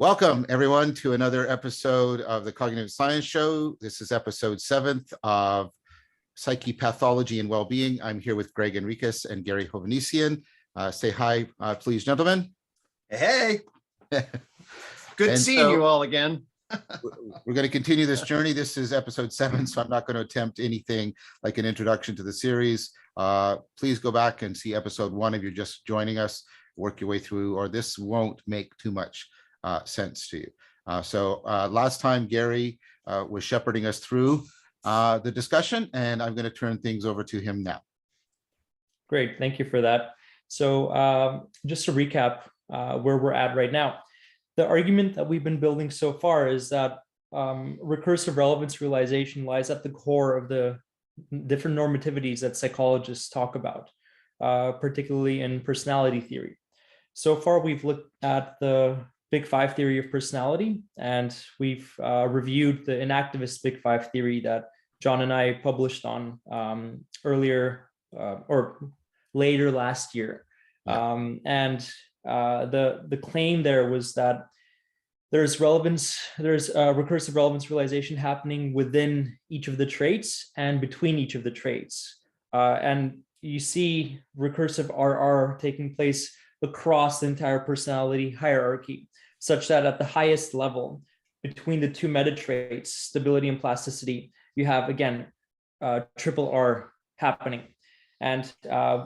Welcome, everyone, to another episode of the Cognitive Science Show. This is episode 7th of Psyche, Pathology, and Wellbeing. I'm here with Gregg and Garri Hovnisian. Say hi, please, gentlemen. Hey. Good seeing you all again. We're going to continue this journey. This is episode 7, so I'm not going to attempt anything like an introduction to the series. Please go back and see episode 1 if you're just joining us. Work your way through, or this won't make too much sense to you. So last time Garri was shepherding us through the discussion, and I'm going to turn things over to him now. Great, thank you for that. So just to recap where we're at right now, the argument that we've been building so far is that recursive relevance realization lies at the core of the different normativities that psychologists talk about, particularly in personality theory. So far, we've looked at the Big Five theory of personality, and we've reviewed the inactivist Big Five theory that John and I published on earlier or later last year. The claim there was that there's recursive relevance realization happening within each of the traits and between each of the traits. And you see recursive RR taking place across the entire personality hierarchy, such that at the highest level, between the two meta traits, stability and plasticity, you have, again, triple R happening. And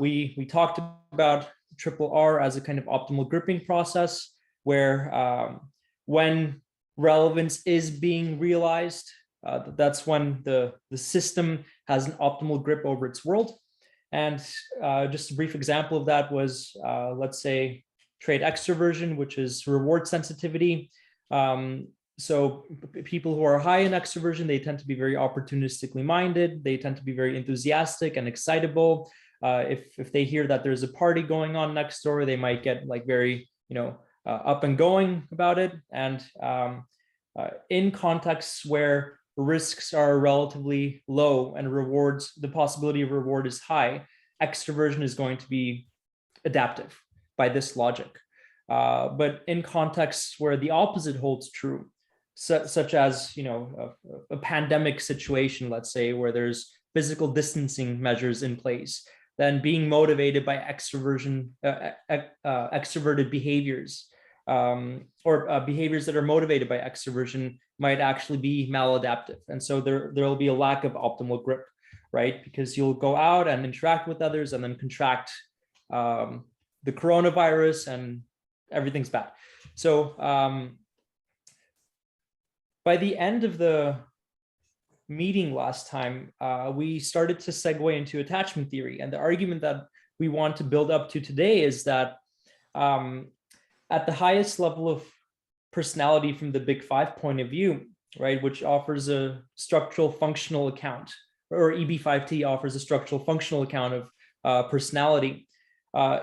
we talked about triple R as a kind of optimal gripping process, where when relevance is being realized, that's when the system has an optimal grip over its world. And just a brief example of that was, let's say, trait extroversion, which is reward sensitivity. So people who are high in extroversion, they tend to be very opportunistically minded. They tend to be very enthusiastic and excitable. If they hear that there's a party going on next door, they might get like very, up and going about it. And in contexts where risks are relatively low and the possibility of reward is high, extroversion is going to be adaptive by this logic. But in contexts where the opposite holds true, such as a pandemic situation, let's say, where there's physical distancing measures in place, then being motivated by extroverted behaviors, or behaviors that are motivated by extroversion might actually be maladaptive. And so there will be a lack of optimal grip, right? Because you'll go out and interact with others and then contract the coronavirus and everything's bad. So by the end of the meeting last time, we started to segue into attachment theory. And the argument that we want to build up to today is that at the highest level of personality from the Big Five point of view, right, which offers a structural functional account, or EB5T offers a structural functional account of personality,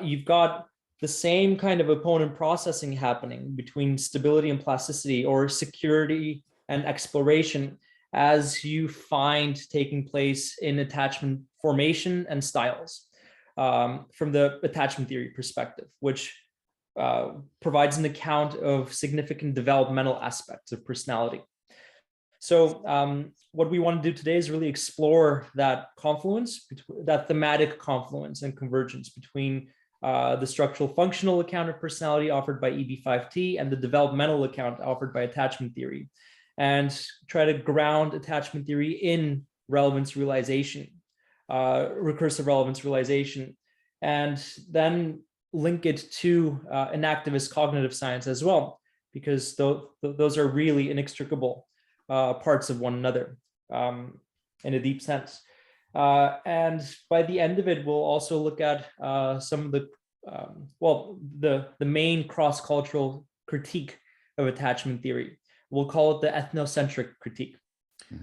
you've got the same kind of opponent processing happening between stability and plasticity, or security and exploration, as you find taking place in attachment formation and styles from the attachment theory perspective, which provides an account of significant developmental aspects of personality. So what we want to do today is really explore that confluence, that thematic confluence and convergence between the structural functional account of personality offered by EB5T and the developmental account offered by attachment theory, and try to ground attachment theory in relevance realization, recursive relevance realization, and then link it to inactivist cognitive science as well, because those are really inextricable parts of one another in a deep sense. And by the end of it, we'll also look at some of the main cross-cultural critique of attachment theory. We'll call it the ethnocentric critique.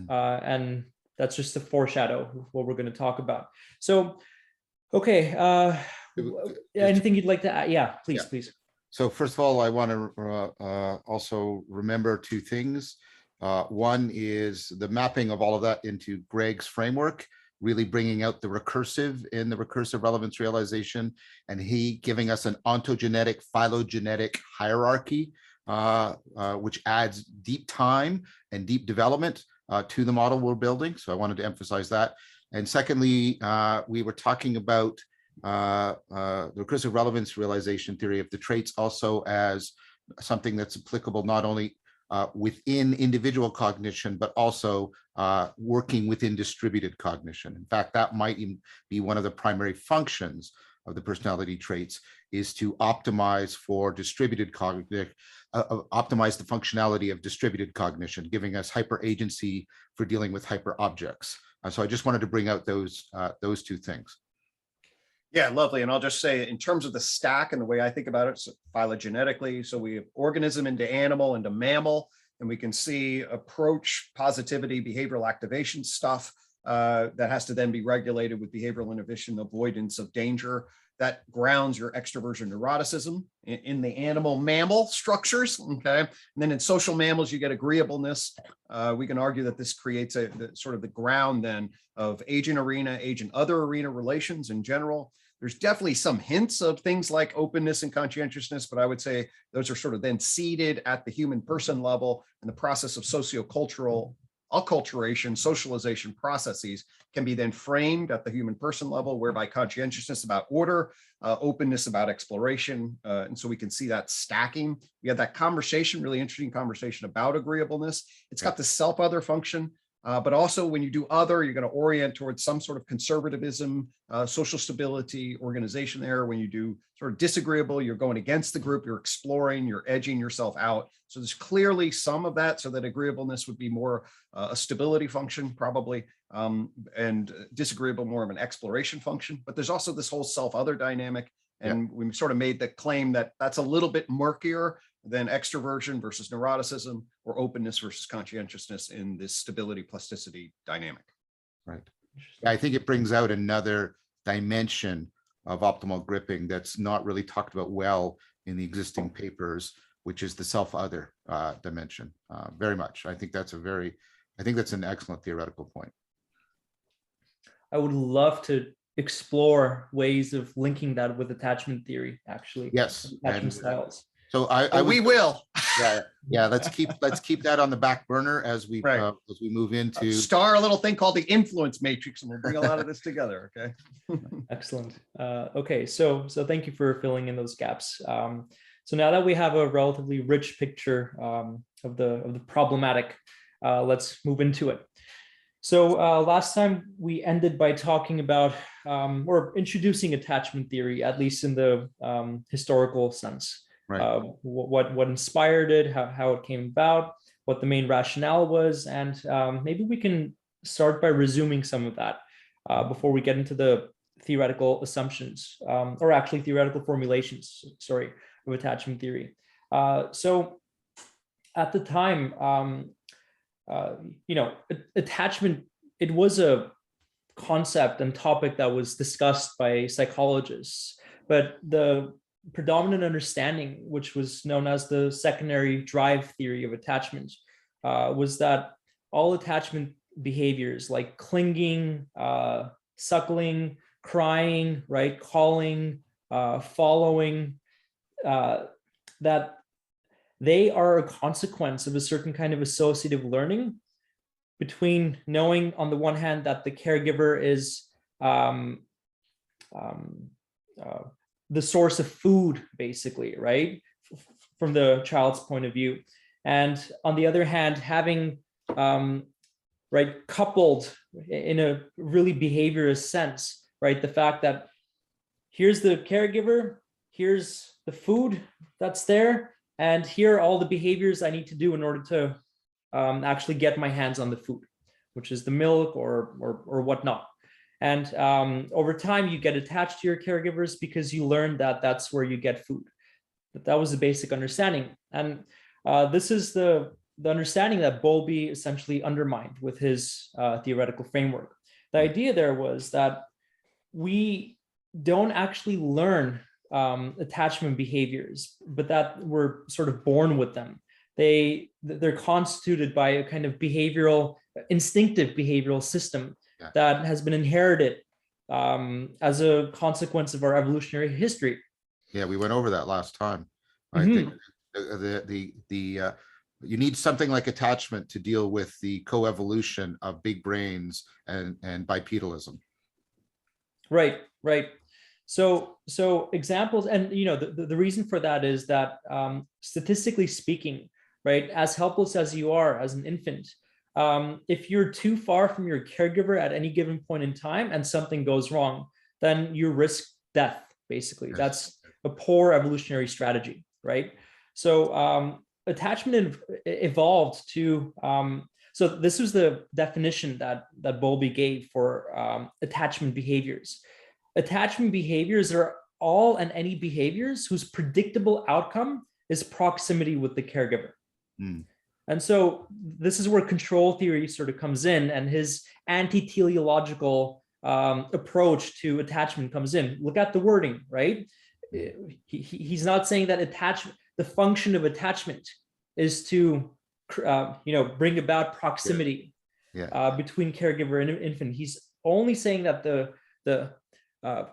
And that's just a foreshadow of what we're going to talk about. So, okay, anything you'd like to add? Yeah, please. So first of all, I want to also remember two things. One is the mapping of all of that into Gregg's framework, really bringing out the recursive in the recursive relevance realization, and he giving us an ontogenetic, phylogenetic hierarchy which adds deep time and deep development to the model we're building. So I wanted to emphasize that. And secondly, we were talking about the recursive relevance realization theory of the traits also as something that's applicable not only within individual cognition, but also working within distributed cognition. In fact, that might even be one of the primary functions of the personality traits, is to optimize for distributed cognition, optimize the functionality of distributed cognition, giving us hyper agency for dealing with hyper objects. So I just wanted to bring out those two things. Yeah, lovely. And I'll just say, in terms of the stack and the way I think about it, so phylogenetically, so we have organism into animal into mammal, and we can see approach, positivity, behavioral activation stuff that has to then be regulated with behavioral inhibition, avoidance of danger. That grounds your extroversion neuroticism in the animal mammal structures. Okay. And then in social mammals, you get agreeableness. We can argue that this creates the ground then of agent arena, agent other arena relations in general. There's definitely some hints of things like openness and conscientiousness, but I would say those are sort of then seeded at the human person level, and the process of sociocultural acculturation, socialization processes can be then framed at the human person level, whereby conscientiousness about order, openness about exploration. And so we can see that stacking. We had that conversation, really interesting conversation about agreeableness. It's got the self-other function, but also when you do other, you're going to orient towards some sort of conservatism, social stability, organization there. When you do sort of disagreeable, you're going against the group, you're exploring, you're edging yourself out. So there's clearly some of that, so that agreeableness would be more a stability function probably, and disagreeable more of an exploration function. But there's also this whole self-other dynamic. And we sort of made the claim that that's a little bit murkier than extroversion versus neuroticism, or openness versus conscientiousness in this stability plasticity dynamic. Right. I think it brings out another dimension of optimal gripping that's not really talked about well in the existing papers, which is the self-other dimension. Very much. I think that's an excellent theoretical point. I would love to explore ways of linking that with attachment theory, actually. Yes. Attachment styles. So we will. Yeah. Let's keep that on the back burner as we move into star a little thing called the influence matrix, and we'll bring a lot of this together. Okay. Excellent. Okay, so thank you for filling in those gaps. So now that we have a relatively rich picture of the problematic, let's move into it. So last time we ended by talking about or introducing attachment theory, at least in the historical sense. Right. What inspired it, how it came about, what the main rationale was, and maybe we can start by resuming some of that before we get into the theoretical assumptions, or actually theoretical formulations, sorry, of attachment theory. So at the time, attachment, it was a concept and topic that was discussed by psychologists, but the predominant understanding, which was known as the secondary drive theory of attachment, was that all attachment behaviors like clinging, suckling, crying, right, calling, following, that they are a consequence of a certain kind of associative learning between knowing on the one hand that the caregiver is the source of food, basically, right, from the child's point of view, and on the other hand, having right, coupled in a really behaviorist sense, right, the fact that here's the caregiver, here's the food that's there, and here are all the behaviors I need to do in order to actually get my hands on the food, which is the milk or whatnot. And over time, you get attached to your caregivers because you learn that that's where you get food. That was the basic understanding. And this is the understanding that Bowlby essentially undermined with his theoretical framework. The idea there was that we don't actually learn attachment behaviors, but that we're sort of born with them. They're constituted by a kind of instinctive behavioral system that has been inherited as a consequence of our evolutionary history. Yeah, we went over that last time. I think You need something like attachment to deal with the coevolution of big brains and bipedalism. Right, right. So examples, and the reason for that is that statistically speaking, right, as helpless as you are as an infant, if you're too far from your caregiver at any given point in time and something goes wrong, then you risk death, basically. Yes. That's a poor evolutionary strategy, right? So attachment evolved to, so this was the definition that Bowlby gave for attachment behaviors. Attachment behaviors are all and any behaviors whose predictable outcome is proximity with the caregiver. Mm. And so this is where control theory sort of comes in, and his anti-teleological approach to attachment comes in. Look at the wording, right? He's not saying that attachment, the function of attachment is to bring about proximity between caregiver and infant. He's only saying that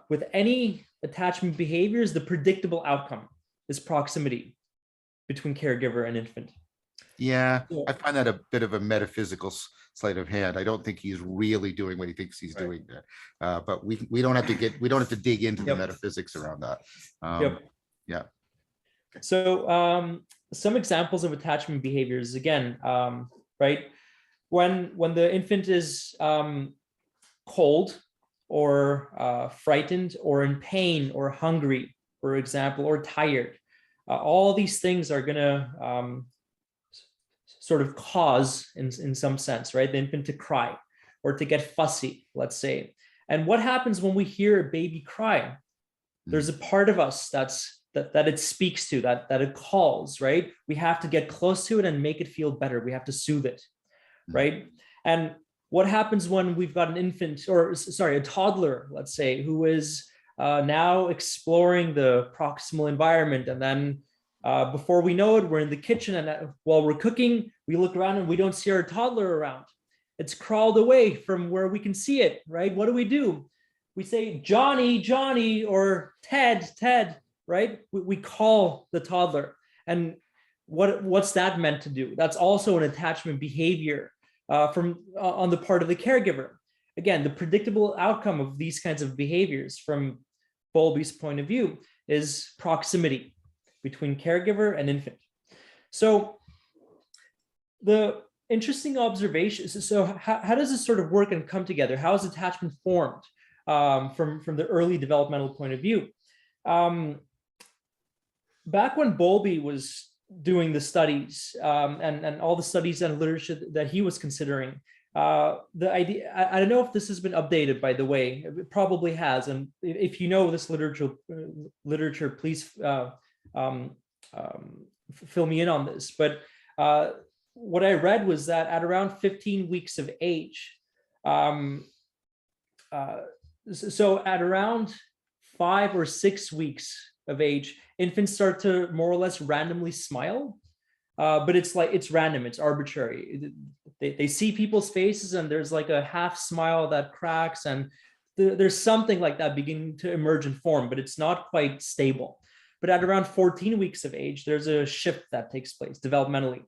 with any attachment behaviors, the predictable outcome is proximity between caregiver and infant. Yeah, I find that a bit of a metaphysical sleight of hand. I don't think he's really doing what he thinks he's doing there. But we don't have to dig into the metaphysics around that. Yeah. So some examples of attachment behaviors, again, right? When the infant is cold or frightened or in pain or hungry, for example, or tired, all these things are going to sort of cause, in some sense, right, the infant to cry or to get fussy, let's say. And what happens when we hear a baby cry? There's a part of us that it speaks to, that it calls, right? We have to get close to it and make it feel better. We have to soothe it, right? And what happens when we've got an infant, or sorry, a toddler, let's say, who is now exploring the proximal environment, and then before we know it, we're in the kitchen, and while we're cooking, we look around and we don't see our toddler around. It's crawled away from where we can see it, right? What do? We say, Johnny, Johnny, or Ted, Ted, right? We call the toddler. And what's that meant to do? That's also an attachment behavior on the part of the caregiver. Again, the predictable outcome of these kinds of behaviors from Bowlby's point of view is proximity between caregiver and infant. So the interesting observations, so how does this sort of work and come together? How is attachment formed from the early developmental point of view? Back when Bowlby was doing the studies and all the studies and literature that he was considering, the idea, I don't know if this has been updated, by the way, it probably has. And if you know this literature, please fill me in on this. But what I read was that at around 15 weeks of age, so at around 5 or 6 weeks of age, infants start to more or less randomly smile, but it's random, it's arbitrary. They see people's faces and there's like a half smile that cracks, and there's something like that beginning to emerge and form, but it's not quite stable. But at around 14 weeks of age, there's a shift that takes place developmentally,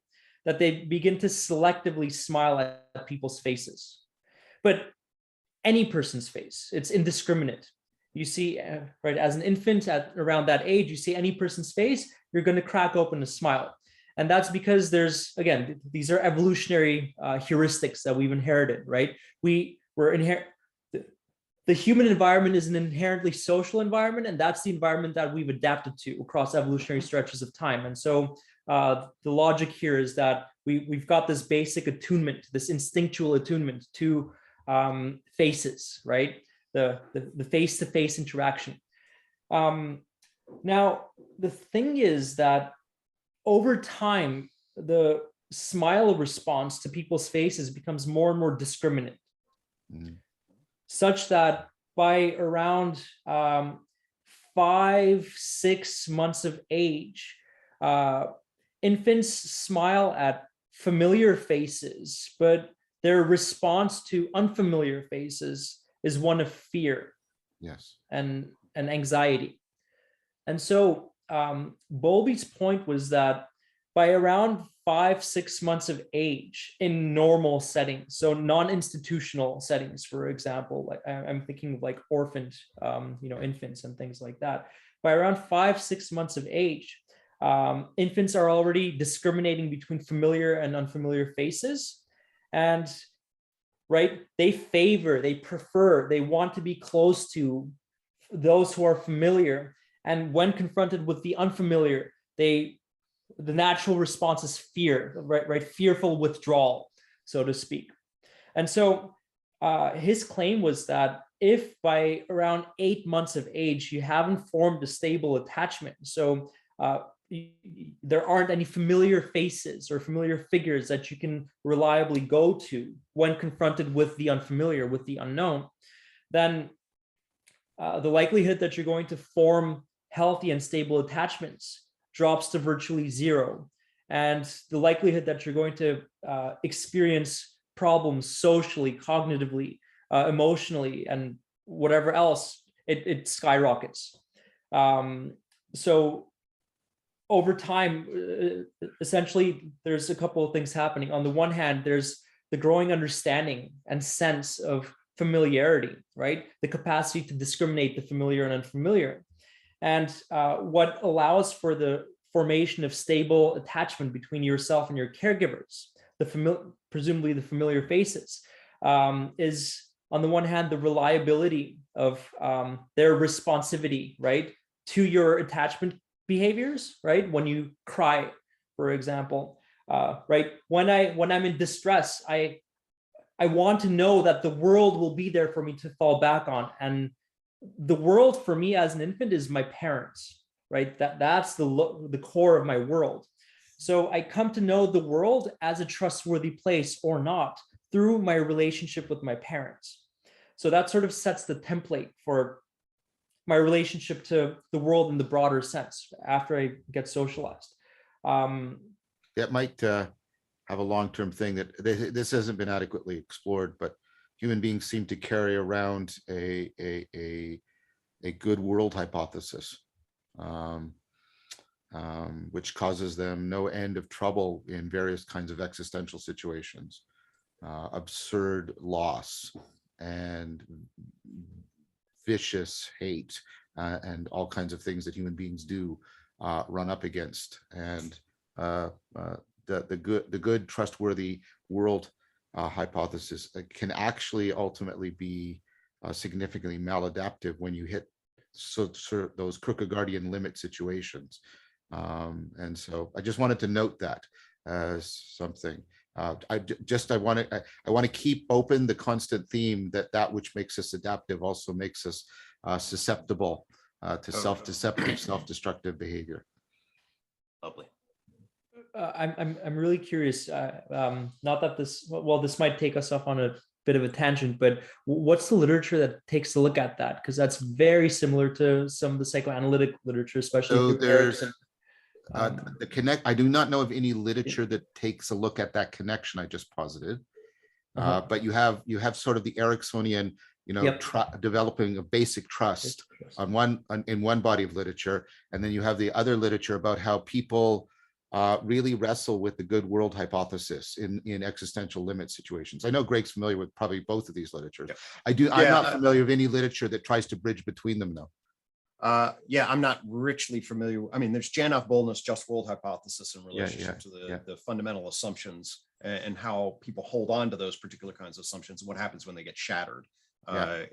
that they begin to selectively smile at people's faces. But any person's face, it's indiscriminate. You see, right, as an infant at around that age, you see any person's face, you're going to crack open a smile. And that's because there's, again, these are evolutionary heuristics that we've inherited, right? The human environment is an inherently social environment, and that's the environment that we've adapted to across evolutionary stretches of time. And so the logic here is that we've got this basic attunement, this instinctual attunement to faces, right? The face-to-face interaction. Now, the thing is that over time, the smile response to people's faces becomes more and more discriminate, such that by around 5-6 months of age, infants smile at familiar faces, but their response to unfamiliar faces is one of fear, yes, and anxiety. And so Bowlby's point was that by around 5-6 months of age in normal settings, so non-institutional settings, for example, like I'm thinking of like orphaned, infants and things like that. By around 5-6 months of age, infants are already discriminating between familiar and unfamiliar faces, and they prefer, they want to be close to those who are familiar. And when confronted with the unfamiliar, the natural response is fear, right? Fearful withdrawal, so to speak. And so his claim was that if by around 8 months of age, you haven't formed a stable attachment, so there aren't any familiar faces or familiar figures that you can reliably go to when confronted with the unfamiliar, with the unknown, then the likelihood that you're going to form healthy and stable attachments drops to virtually zero. And the likelihood that you're going to experience problems socially, cognitively, emotionally, and whatever else, it skyrockets. So over time, essentially, there's a couple of things happening. On the one hand, there's the growing understanding and sense of familiarity, right? The capacity to discriminate the familiar and unfamiliar. And what allows for the formation of stable attachment between yourself and your caregivers, presumably the familiar faces, is on the one hand, the reliability of their responsivity, right, to your attachment behaviors, right? When you cry, for example, right? When I'm in distress, I want to know that the world will be there for me to fall back on. And the world for me as an infant is my parents, right? That's the core of my world. So I come to know the world as a trustworthy place or not through my relationship with my parents. So that sort of sets the template for my relationship to the world in the broader sense after I get socialized. It might have a long-term thing that this hasn't been adequately explored, but human beings seem to carry around a good world hypothesis, which causes them no end of trouble in various kinds of existential situations, absurd loss and vicious hate, and all kinds of things that human beings do run up against. And the good trustworthy world hypothesis can ultimately be significantly maladaptive when you hit those Kierkegaardian limit situations. And so I just wanted to note that as something. I want to keep open the constant theme that which makes us adaptive also makes us susceptible to self-deceptive, self-destructive behavior. Lovely. I'm really curious. Not that this might take us off on a bit of a tangent, but what's the literature that takes a look at that? Because that's very similar to some of the psychoanalytic literature, especially. So there's the connect. I do not know of any literature that takes a look at that connection I just posited. But you have sort of the Ericksonian, developing a basic trust in one body of literature, and then you have the other literature about how people really wrestle with the good world hypothesis in existential limit situations. I know Gregg's familiar with probably both of these literatures. Yeah. I'm not familiar with any literature that tries to bridge between them, though. I'm not richly familiar. I mean, there's Janov Bolna's just world hypothesis in relationship to the fundamental assumptions and how people hold on to those particular kinds of assumptions and what happens when they get shattered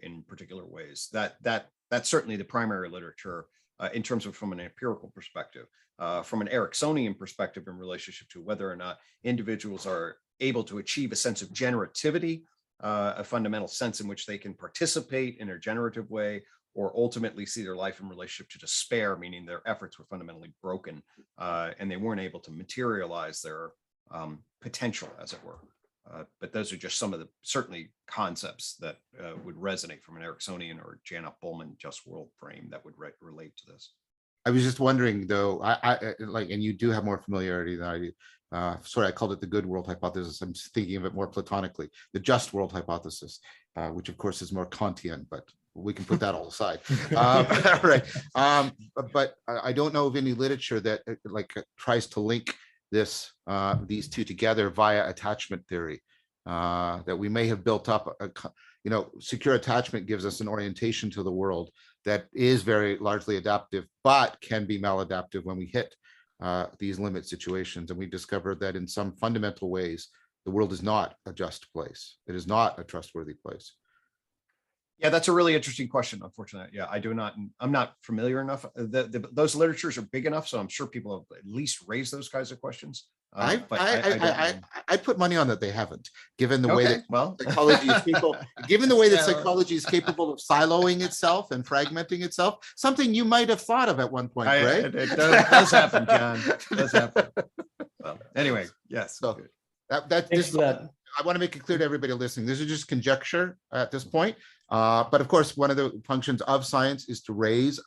in particular ways. That's certainly the primary literature in terms of from an empirical perspective. From an Ericksonian perspective in relationship to whether or not individuals are able to achieve a sense of generativity, a fundamental sense in which they can participate in a generative way, or ultimately see their life in relationship to despair, meaning their efforts were fundamentally broken and they weren't able to materialize their potential, as it were. But those are just some of the certainly concepts that would resonate from an Ericksonian or Janov Bolman just world frame that would relate to this. I was just wondering, though, I like, and you do have more familiarity than I do. Sorry, I called it the good world hypothesis. I'm just thinking of it more platonically, the just world hypothesis, which of course is more Kantian, but we can put that all aside. Right. But I don't know of any literature that tries to link these two together via attachment theory. That we may have built up secure attachment gives us an orientation to the world that is very largely adaptive, but can be maladaptive when we hit these limit situations. And we discovered that in some fundamental ways, the world is not a just place. It is not a trustworthy place. Yeah, that's a really interesting question. Unfortunately, yeah, I'm not familiar enough. Those literatures are big enough, so I'm sure people have at least raised those kinds of questions. I put money on that they haven't, given the way that psychology is given the way that psychology is capable of siloing itself and fragmenting itself. Something you might have thought of at one point, Greg. It does happen, John. It does happen. Well, anyway, yes. So I want to make it clear to everybody listening. This is just conjecture at this point. But of course, one of the functions of science is to raise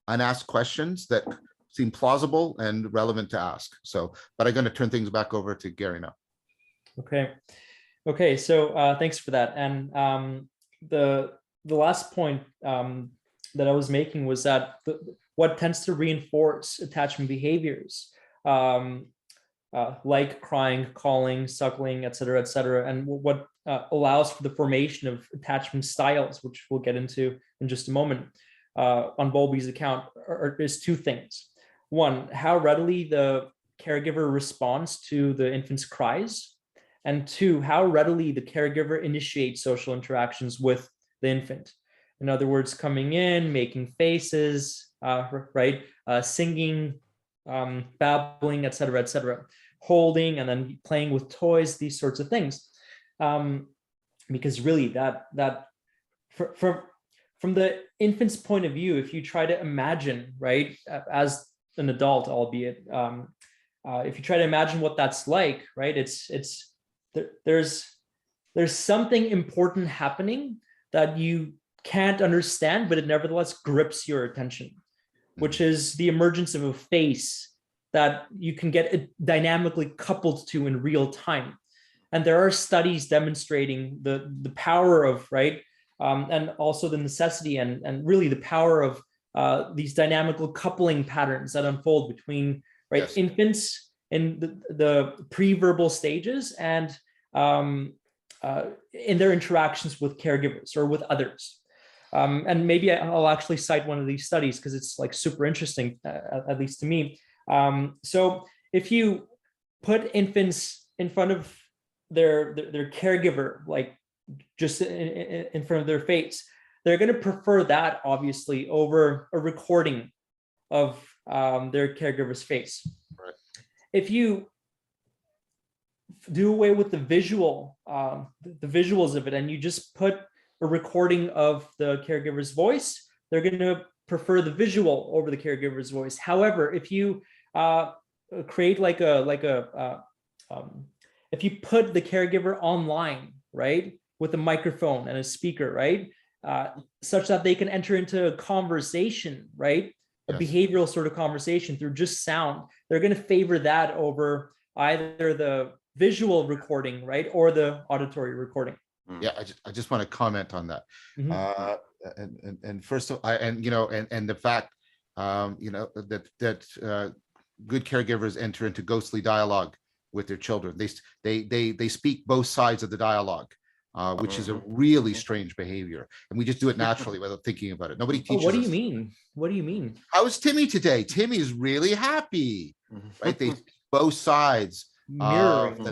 unasked questions that seem plausible and relevant to ask. So, but I'm going to turn things back over to Garri now. Okay. So thanks for that. And the last point that I was making was that what tends to reinforce attachment behaviors, like crying, calling, suckling, et cetera, and what allows for the formation of attachment styles, which we'll get into in just a moment, on Bowlby's account, is two things. One, how readily the caregiver responds to the infant's cries, and two, how readily the caregiver initiates social interactions with the infant. In other words, coming in, making faces, singing, babbling, et cetera, holding, and then playing with toys, these sorts of things. Because really that from the infant's point of view, if you try to imagine, right, as an adult, albeit, if you try to imagine what that's like, right, there's something important happening that you can't understand, but it nevertheless grips your attention, which is the emergence of a face that you can get dynamically coupled to in real time. And there are studies demonstrating the power of, and also the necessity and really the power of these dynamical coupling patterns that unfold between infants in the pre-verbal stages and in their interactions with caregivers or with others. And maybe I'll actually cite one of these studies because it's super interesting, at least to me. So if you put infants in front of their caregiver, just in front of their face, they're going to prefer that obviously over a recording of their caregiver's face. Right. If you do away with the visuals of it, and you just put a recording of the caregiver's voice, they're going to prefer the visual over the caregiver's voice. However, if you create if you put the caregiver online, right, with a microphone and a speaker, right, such that they can enter into a conversation, right, a behavioral sort of conversation through just sound, they're going to favor that over either the visual recording, right, or the auditory recording. Yeah, I just want to comment on that. Mm-hmm. And first of all, and the fact, that good caregivers enter into ghostly dialogue with their children. They speak both sides of the dialogue, which is a really strange behavior, and we just do it naturally without thinking about it. Nobody teaches. What do you mean? What do you mean? How is Timmy today? Timmy is really happy, right? They both sides. Mirroring.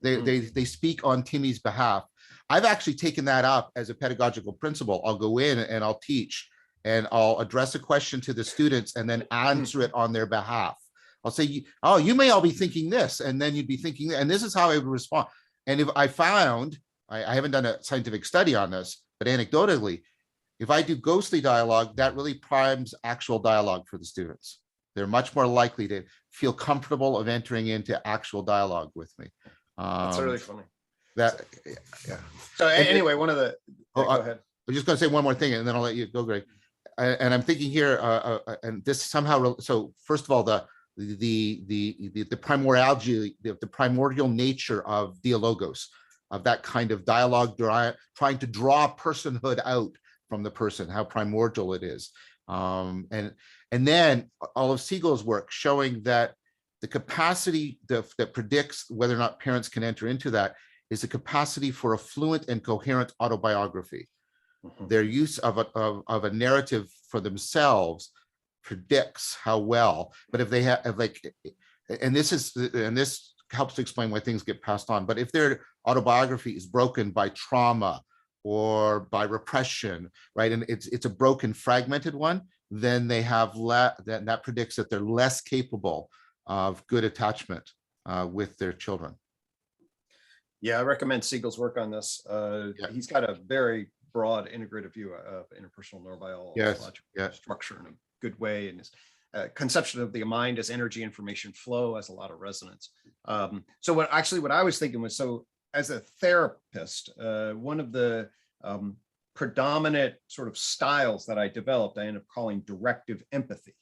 They speak on Timmy's behalf. I've actually taken that up as a pedagogical principle. I'll go in and I'll teach, and I'll address a question to the students and then answer it on their behalf. I'll say, oh, you may all be thinking this, and then you'd be thinking, and this is how I would respond. And if I found, I haven't done a scientific study on this, but anecdotally, if I do ghostly dialogue, that really primes actual dialogue for the students. They're much more likely to feel comfortable of entering into actual dialogue with me. That's really funny. So anyway, one of the, go ahead. I'm just going to say one more thing, and then I'll let you go, Greg. And I'm thinking here, and this somehow. So first of all, the primordial nature of dialogos, of that kind of dialogue, trying to draw personhood out from the person, how primordial it is. And then all of Siegel's work showing that the capacity that predicts whether or not parents can enter into that is the capacity for a fluent and coherent autobiography. Their use of a narrative for themselves predicts how well, but if they have and this helps to explain why things get passed on. But if their autobiography is broken by trauma or by repression, right, and it's a broken, fragmented one, then they have that predicts that they're less capable of good attachment with their children. Yeah, I recommend Siegel's work on this. He's got a very broad integrative view of interpersonal neurobiological structure in a good way, and his conception of the mind as energy information flow has a lot of resonance. So what I was thinking was, so as a therapist, one of the predominant sort of styles that I developed, I ended up calling directive empathy.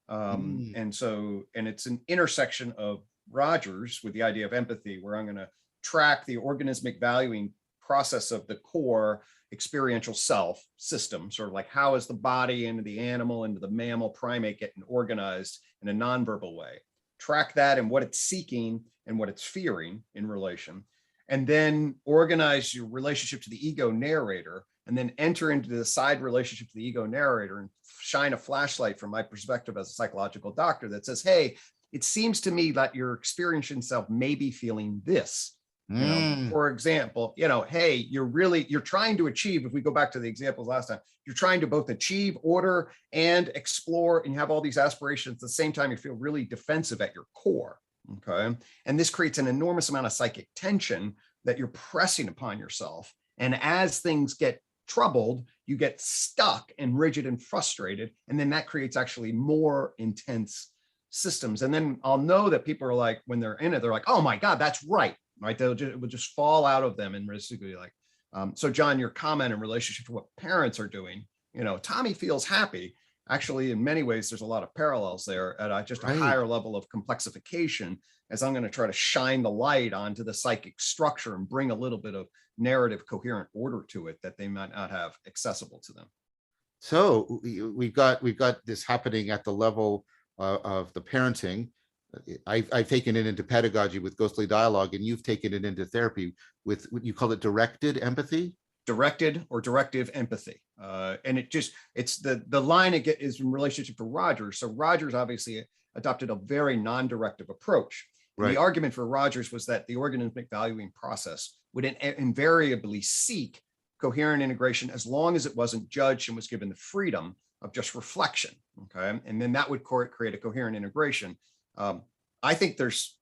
And it's an intersection of Rogers with the idea of empathy, where I'm going to track the organismic valuing process of the core experiential self system, sort of like how is the body into the animal, into the mammal primate getting organized in a nonverbal way, track that and what it's seeking and what it's fearing in relation, and then organize your relationship to the ego narrator, and then enter into the side relationship to the ego narrator and shine a flashlight from my perspective as a psychological doctor that says, hey, it seems to me that your experiencing self may be feeling this. You know, for example, hey, you're trying to achieve, if we go back to the examples last time, you're trying to both achieve order and explore, and you have all these aspirations at the same time, you feel really defensive at your core. Okay. And this creates an enormous amount of psychic tension that you're pressing upon yourself. And as things get troubled, you get stuck and rigid and frustrated. And then that creates actually more intense systems. And then I'll know that people are like, when they're in it, they're like, oh my God, that's right. Right. It will just fall out of them and basically like, so John, your comment in relationship to what parents are doing, Tommy feels happy. Actually, in many ways, there's a lot of parallels there at just a higher level of complexification, as I'm going to try to shine the light onto the psychic structure and bring a little bit of narrative coherent order to it that they might not have accessible to them. So we've got this happening at the level of the parenting. I've taken it into pedagogy with ghostly dialogue, and you've taken it into therapy with what you call it directed empathy. Directed or directive empathy. And it's the line is in relationship to Rogers. So Rogers obviously adopted a very non-directive approach. Right. The argument for Rogers was that the organismic valuing process would invariably seek coherent integration as long as it wasn't judged and was given the freedom of just reflection. Okay. And then that would create a coherent integration. I think there's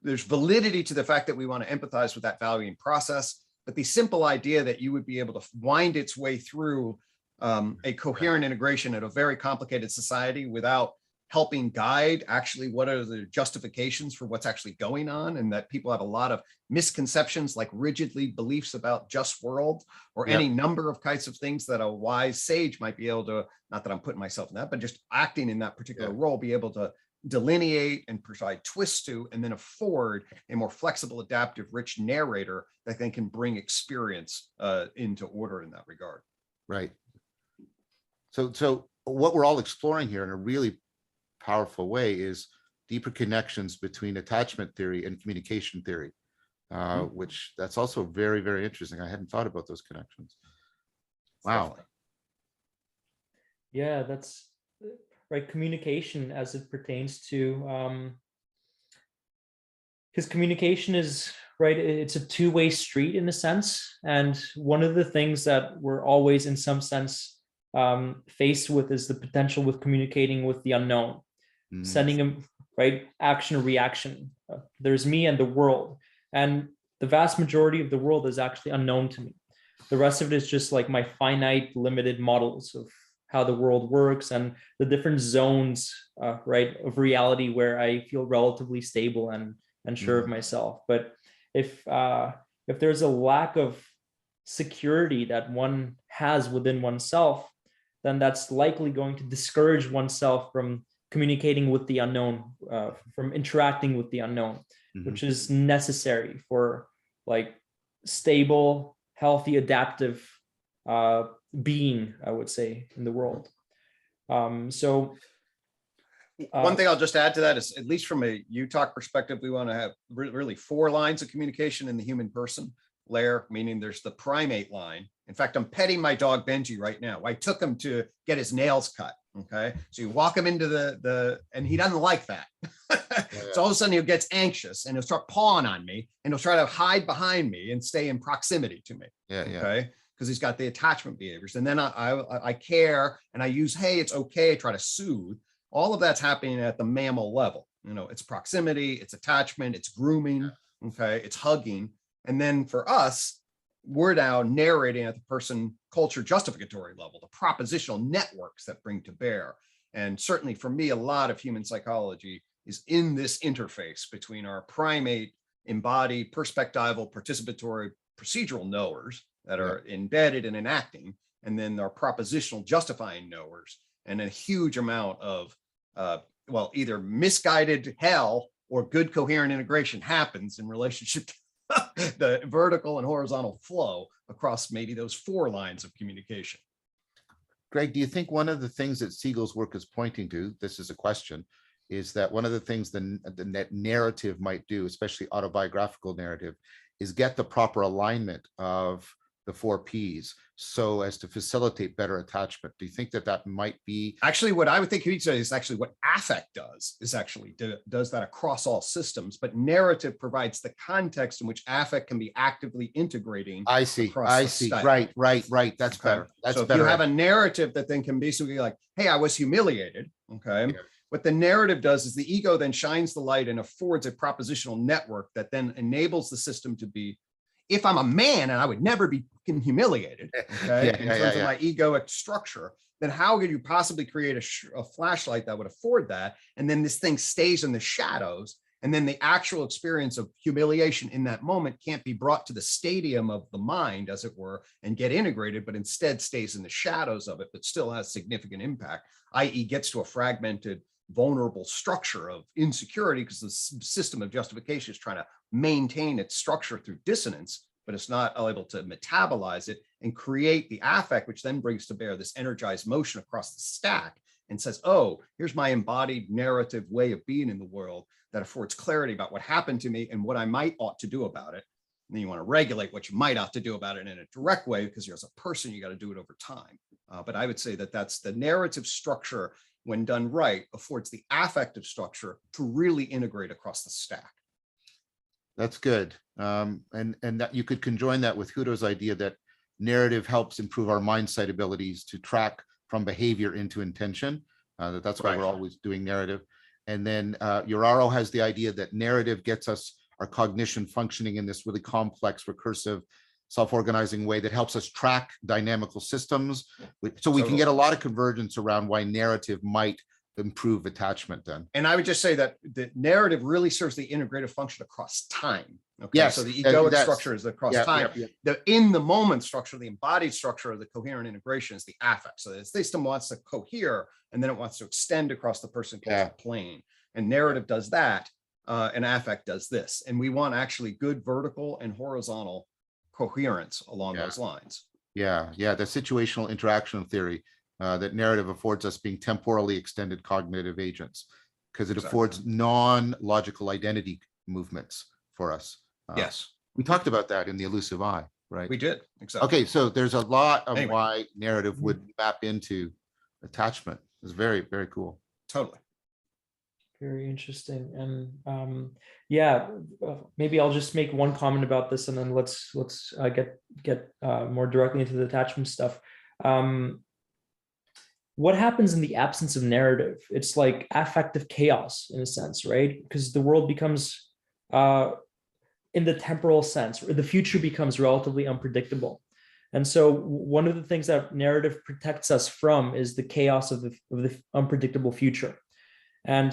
validity to the fact that we want to empathize with that valuing process, but the simple idea that you would be able to wind its way through a coherent integration in a very complicated society without helping guide actually what are the justifications for what's actually going on, and that people have a lot of misconceptions like rigidly beliefs about just world or any number of kinds of things that a wise sage might be able to, not that I'm putting myself in that, but just acting in that particular role, be able to delineate and provide twists to, and then afford a more flexible, adaptive, rich narrator that then can bring experience into order in that regard. Right. So what we're all exploring here in a really powerful way is deeper connections between attachment theory and communication theory, which that's also very, very interesting. I hadn't thought about those connections. Wow. Definitely. Yeah, that's right. Communication as it pertains to, because communication is right. It's a two-way street in a sense. And one of the things that we're always in some sense faced with is the potential with communicating with the unknown, sending them right action or reaction. There's me and the world, and the vast majority of the world is actually unknown to me. The rest of it is just like my finite limited models of how the world works and the different zones right of reality where I feel relatively stable and sure of myself. But if there's a lack of security that one has within oneself, then that's likely going to discourage oneself from communicating with the unknown, from interacting with the unknown, which is necessary for like stable, healthy, adaptive being, I would say, in the world. So one thing I'll just add to that is, at least from a UTalk perspective, we want to have really 4 lines of communication in the human person layer, meaning there's the primate line. In fact, I'm petting my dog Benji right now. I took him to get his nails cut. Okay. So you walk him into and he doesn't like that. So all of a sudden he gets anxious and he'll start pawing on me and he'll try to hide behind me and stay in proximity to me. Okay. Because he's got the attachment behaviors. And then I care and I use, hey, it's okay. I try to soothe. All of that's happening at the mammal level. It's proximity, it's attachment, it's grooming. Okay. It's hugging. And then for us, we're now narrating at the person culture justificatory level, the propositional networks that bring to bear. And certainly for me, a lot of human psychology is in this interface between our primate, embodied, perspectival, participatory, procedural knowers that are embedded in enacting, and then our propositional justifying knowers, and a huge amount of, either misguided hell or good coherent integration happens in relationship to the vertical and horizontal flow across maybe those 4 lines of communication. Gregg, do you think one of the things that Siegel's work is pointing to, this is a question, is that one of the things the narrative might do, especially autobiographical narrative, is get the proper alignment of the 4 Ps so as to facilitate better attachment? Do you think that might be? Actually, what I would think he'd say is actually what affect does, is actually does that across all systems, but narrative provides the context in which affect can be actively integrating. I see. Right. That's okay. better. That's so better. If you have a narrative that then can basically like, hey, I was humiliated. Okay. Yeah. What the narrative does is the ego then shines the light and affords a propositional network that then enables the system to be, if I'm a man and I would never be humiliated, okay, in terms of my egoic structure, then how could you possibly create a flashlight that would afford that? And then this thing stays in the shadows. And then the actual experience of humiliation in that moment can't be brought to the stadium of the mind, as it were, and get integrated, but instead stays in the shadows of it, but still has significant impact, i.e. gets to a fragmented, vulnerable structure of insecurity, because the system of justification is trying to maintain its structure through dissonance, but it's not able to metabolize it and create the affect, which then brings to bear this energized motion across the stack and says, oh, here's my embodied narrative way of being in the world that affords clarity about what happened to me and what I might ought to do about it. And then you want to regulate what you might ought to do about it in a direct way, because you're as a person, you got to do it over time. But I would say that that's the narrative structure, when done right, affords the affective structure to really integrate across the stack. That's good. And that you could conjoin that with Hudo's idea that narrative helps improve our mind-sight abilities to track from behavior into intention. That's why we're always doing narrative. And then Uraro has the idea that narrative gets us our cognition functioning in this really complex, recursive, self-organizing way that helps us track dynamical systems. So we can get a lot of convergence around why narrative might improve attachment then. And I would just say that the narrative really serves the integrative function across time. Okay. Yes, so the egoic structure is across time. The in the moment structure, the embodied structure of the coherent integration is the affect. So the system wants to cohere and then it wants to extend across the person plane. And narrative does that, and affect does this. And we want actually good vertical and horizontal coherence along those lines. The situational interaction theory that narrative affords us being temporally extended cognitive agents, because it affords non-logical identity movements for us. Yes. We talked about that in the elusive eye, right? We did. Exactly. Okay, so there's a lot of why narrative would map into attachment. It's very, very cool. Totally. Very interesting. And maybe I'll just make one comment about this, and then let's get more directly into the attachment stuff. What happens in the absence of narrative? It's like affective chaos in a sense, right? Because the world becomes, in the temporal sense, or the future becomes relatively unpredictable. And so one of the things that narrative protects us from is the chaos of the unpredictable future. And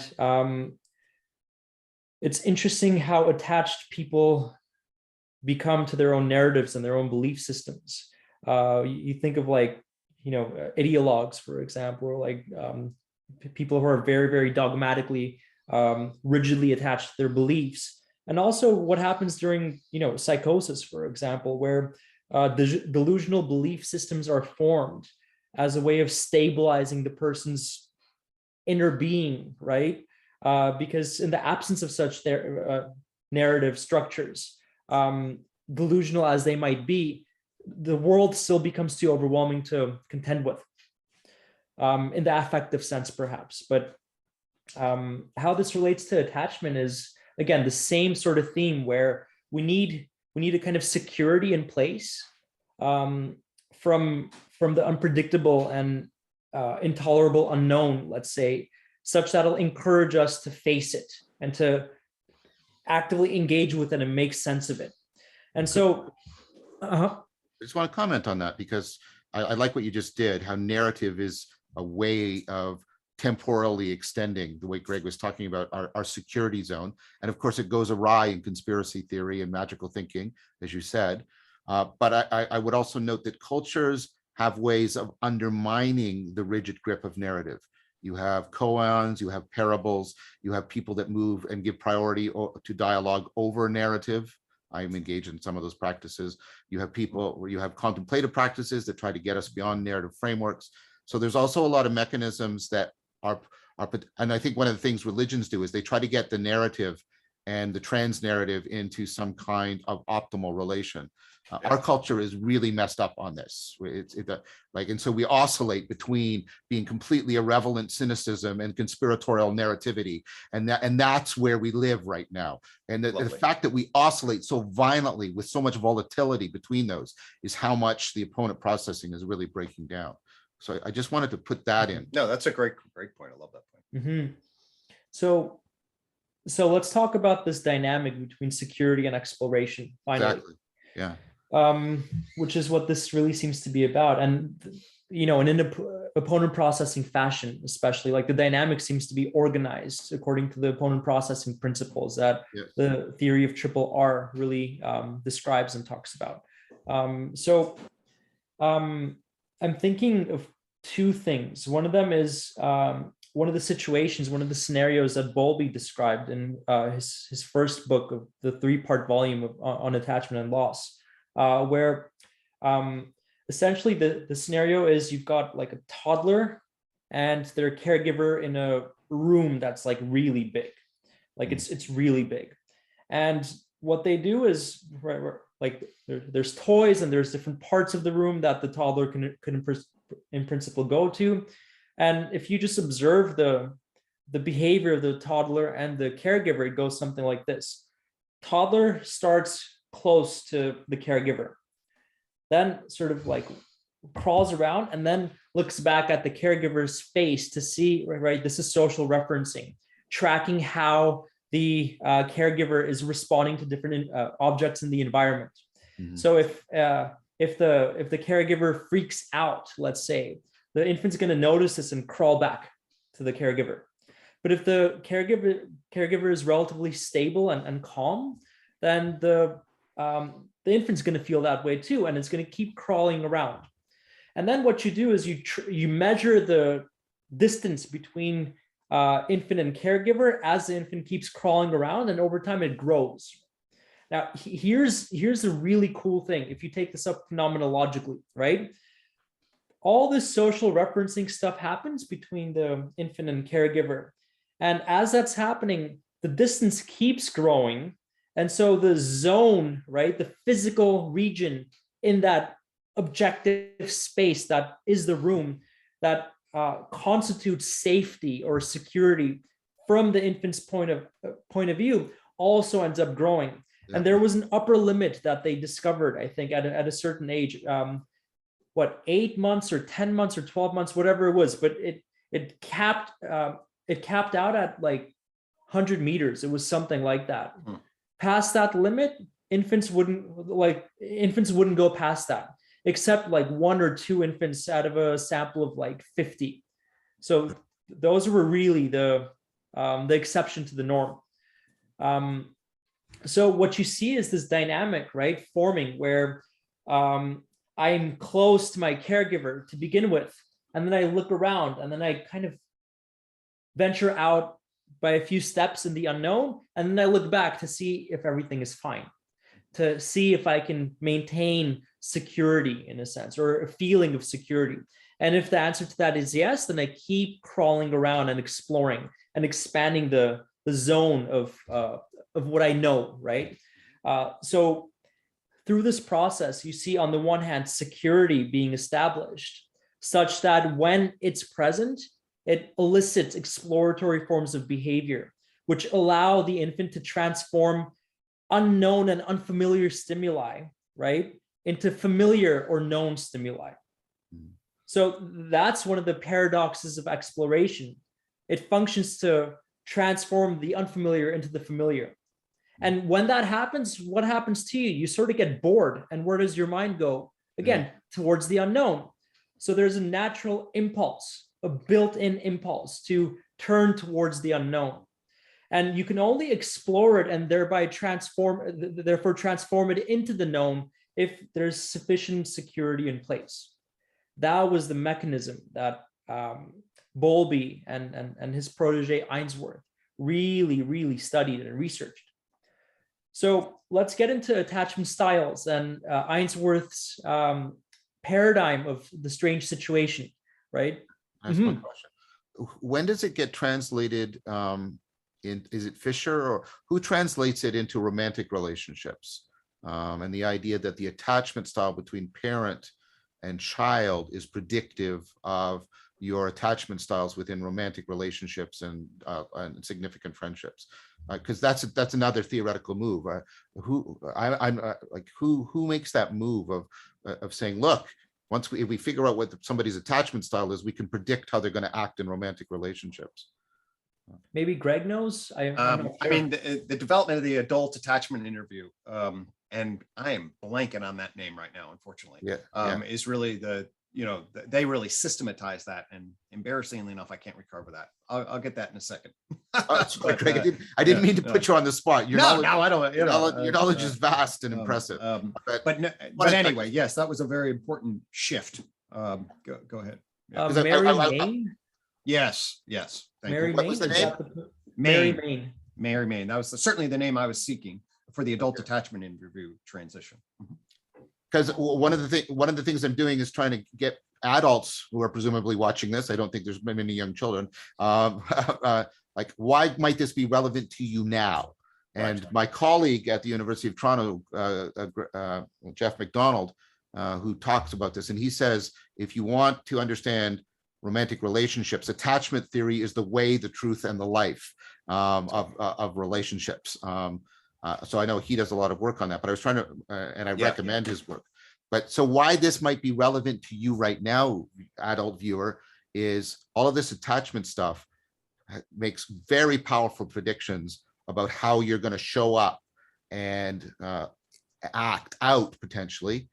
it's interesting how attached people become to their own narratives and their own belief systems. You think of ideologues, for example, or people who are very, very dogmatically, rigidly attached to their beliefs. And also what happens during, psychosis, for example, where delusional belief systems are formed as a way of stabilizing the person's inner being, right? Because in the absence of such narrative structures, delusional as they might be, the world still becomes too overwhelming to contend with, in the affective sense, perhaps. But how this relates to attachment is, again, the same sort of theme where we need a kind of security in place from the unpredictable and intolerable unknown, let's say, such that it'll encourage us to face it and to actively engage with it and make sense of it. And so, I just want to comment on that because I like what you just did, how narrative is a way of temporally extending the way Gregg was talking about our security zone. And of course, it goes awry in conspiracy theory and magical thinking, as you said. But I would also note that cultures have ways of undermining the rigid grip of narrative. You have koans, you have parables, you have people that move and give priority to dialogue over narrative. I'm engaged in some of those practices. You have people where you have contemplative practices that try to get us beyond narrative frameworks. So there's also a lot of mechanisms that are, and I think one of the things religions do is they try to get the narrative and the trans narrative into some kind of optimal relation. Our culture is really messed up on this. And so we oscillate between being completely irrelevant cynicism and conspiratorial narrativity, and that's where we live right now. And the fact that we oscillate so violently with so much volatility between those is how much the opponent processing is really breaking down. So I just wanted to put that in. No, that's a great point. I love that point. Mm-hmm. So let's talk about this dynamic between security and exploration. Finally. Exactly. Yeah. Which is what this really seems to be about. And, in an opponent processing fashion, especially, like the dynamic seems to be organized according to the opponent processing principles that the theory of triple R really describes and talks about. I'm thinking of two things. One of them is one of the situations, one of the scenarios that Bowlby described in his first book of the 3-part volume on attachment and loss, where essentially the scenario is you've got like a toddler and their caregiver in a room that's like really big, like it's really big. And what they do is like there's toys and there's different parts of the room that the toddler can in principle go to. And if you just observe the behavior of the toddler and the caregiver, it goes something like this. Toddler starts close to the caregiver, then sort of like crawls around and then looks back at the caregiver's face to see, right? This is social referencing, tracking how the caregiver is responding to different objects in the environment. Mm-hmm. So if the caregiver freaks out, let's say, the infant's going to notice this and crawl back to the caregiver. But if the caregiver is relatively stable and calm, then the infant's going to feel that way too, and it's going to keep crawling around. And then what you do is you measure the distance between infant and caregiver as the infant keeps crawling around, and over time it grows. Now, here's the really cool thing. If you take this up phenomenologically, right? All this social referencing stuff happens between the infant and caregiver. And as that's happening, the distance keeps growing. And so the zone, right, the physical region in that objective space that is the room that constitutes safety or security from the infant's point of view also ends up growing. Yeah. And there was an upper limit that they discovered, I think, at a certain age, 8 months or 10 months or 12 months, whatever it was, but it capped out at like 100 meters. It was something like that. Hmm. Past that limit, infants wouldn't go past that, except like 1 or 2 infants out of a sample of like 50. So those were really the exception to the norm. So what you see is this dynamic, right, forming where I'm close to my caregiver to begin with, and then I look around, and then I kind of venture out by a few steps in the unknown, and then I look back to see if everything is fine. to see if I can maintain security in a sense, or a feeling of security. And if the answer to that is yes, then I keep crawling around and exploring and expanding the zone of what I know, right? So through this process, you see on the one hand, security being established such that when it's present, it elicits exploratory forms of behavior, which allow the infant to transform unknown and unfamiliar stimuli, right, into familiar or known stimuli. So that's one of the paradoxes of exploration. It functions to transform the unfamiliar into the familiar. And when that happens, what happens to you? You sort of get bored. And where does your mind go? Again, towards the unknown. So there's a natural impulse, a built-in impulse to turn towards the unknown. And you can only explore it and thereby therefore transform it into the known if there's sufficient security in place. That was the mechanism that Bowlby and his protege Ainsworth really studied and researched. So let's get into attachment styles and Ainsworth's paradigm of the strange situation, right? That's one question. When does it get translated is it Fisher, or who translates it into romantic relationships? And the idea that the attachment style between parent and child is predictive of your attachment styles within romantic relationships and significant friendships, because that's another theoretical move. Who makes that move of saying, look, if we figure out what somebody's attachment style is, we can predict how they're going to act in romantic relationships. Maybe Gregg knows. I mean, the development of the adult attachment interview, and I am blanking on that name right now, unfortunately. Is really they really systematize that, and embarrassingly enough, I can't recover that. I'll get that in a second. Sorry, Gregg, I didn't mean to put you on the spot. Your knowledge is vast and impressive. But anyway, yes, that was a very important shift. Go ahead. Mary Main? Yes. Mary Main? What was the name? Mary Main. Mary Main. That was certainly the name I was seeking for the adult attachment interview transition. Because one of the things I'm doing is trying to get adults who are presumably watching this. I don't think there's many young children. Like, why might this be relevant to you now? And my colleague at the University of Toronto, Jeff McDonald, who talks about this, and he says, if you want to understand romantic relationships, attachment theory is the way, the truth, and the life of relationships. So I know he does a lot of work on that, but I was trying to, and I recommend his work. But so why this might be relevant to you right now, adult viewer, is all of this attachment stuff makes very powerful predictions about how you're going to show up and act out potentially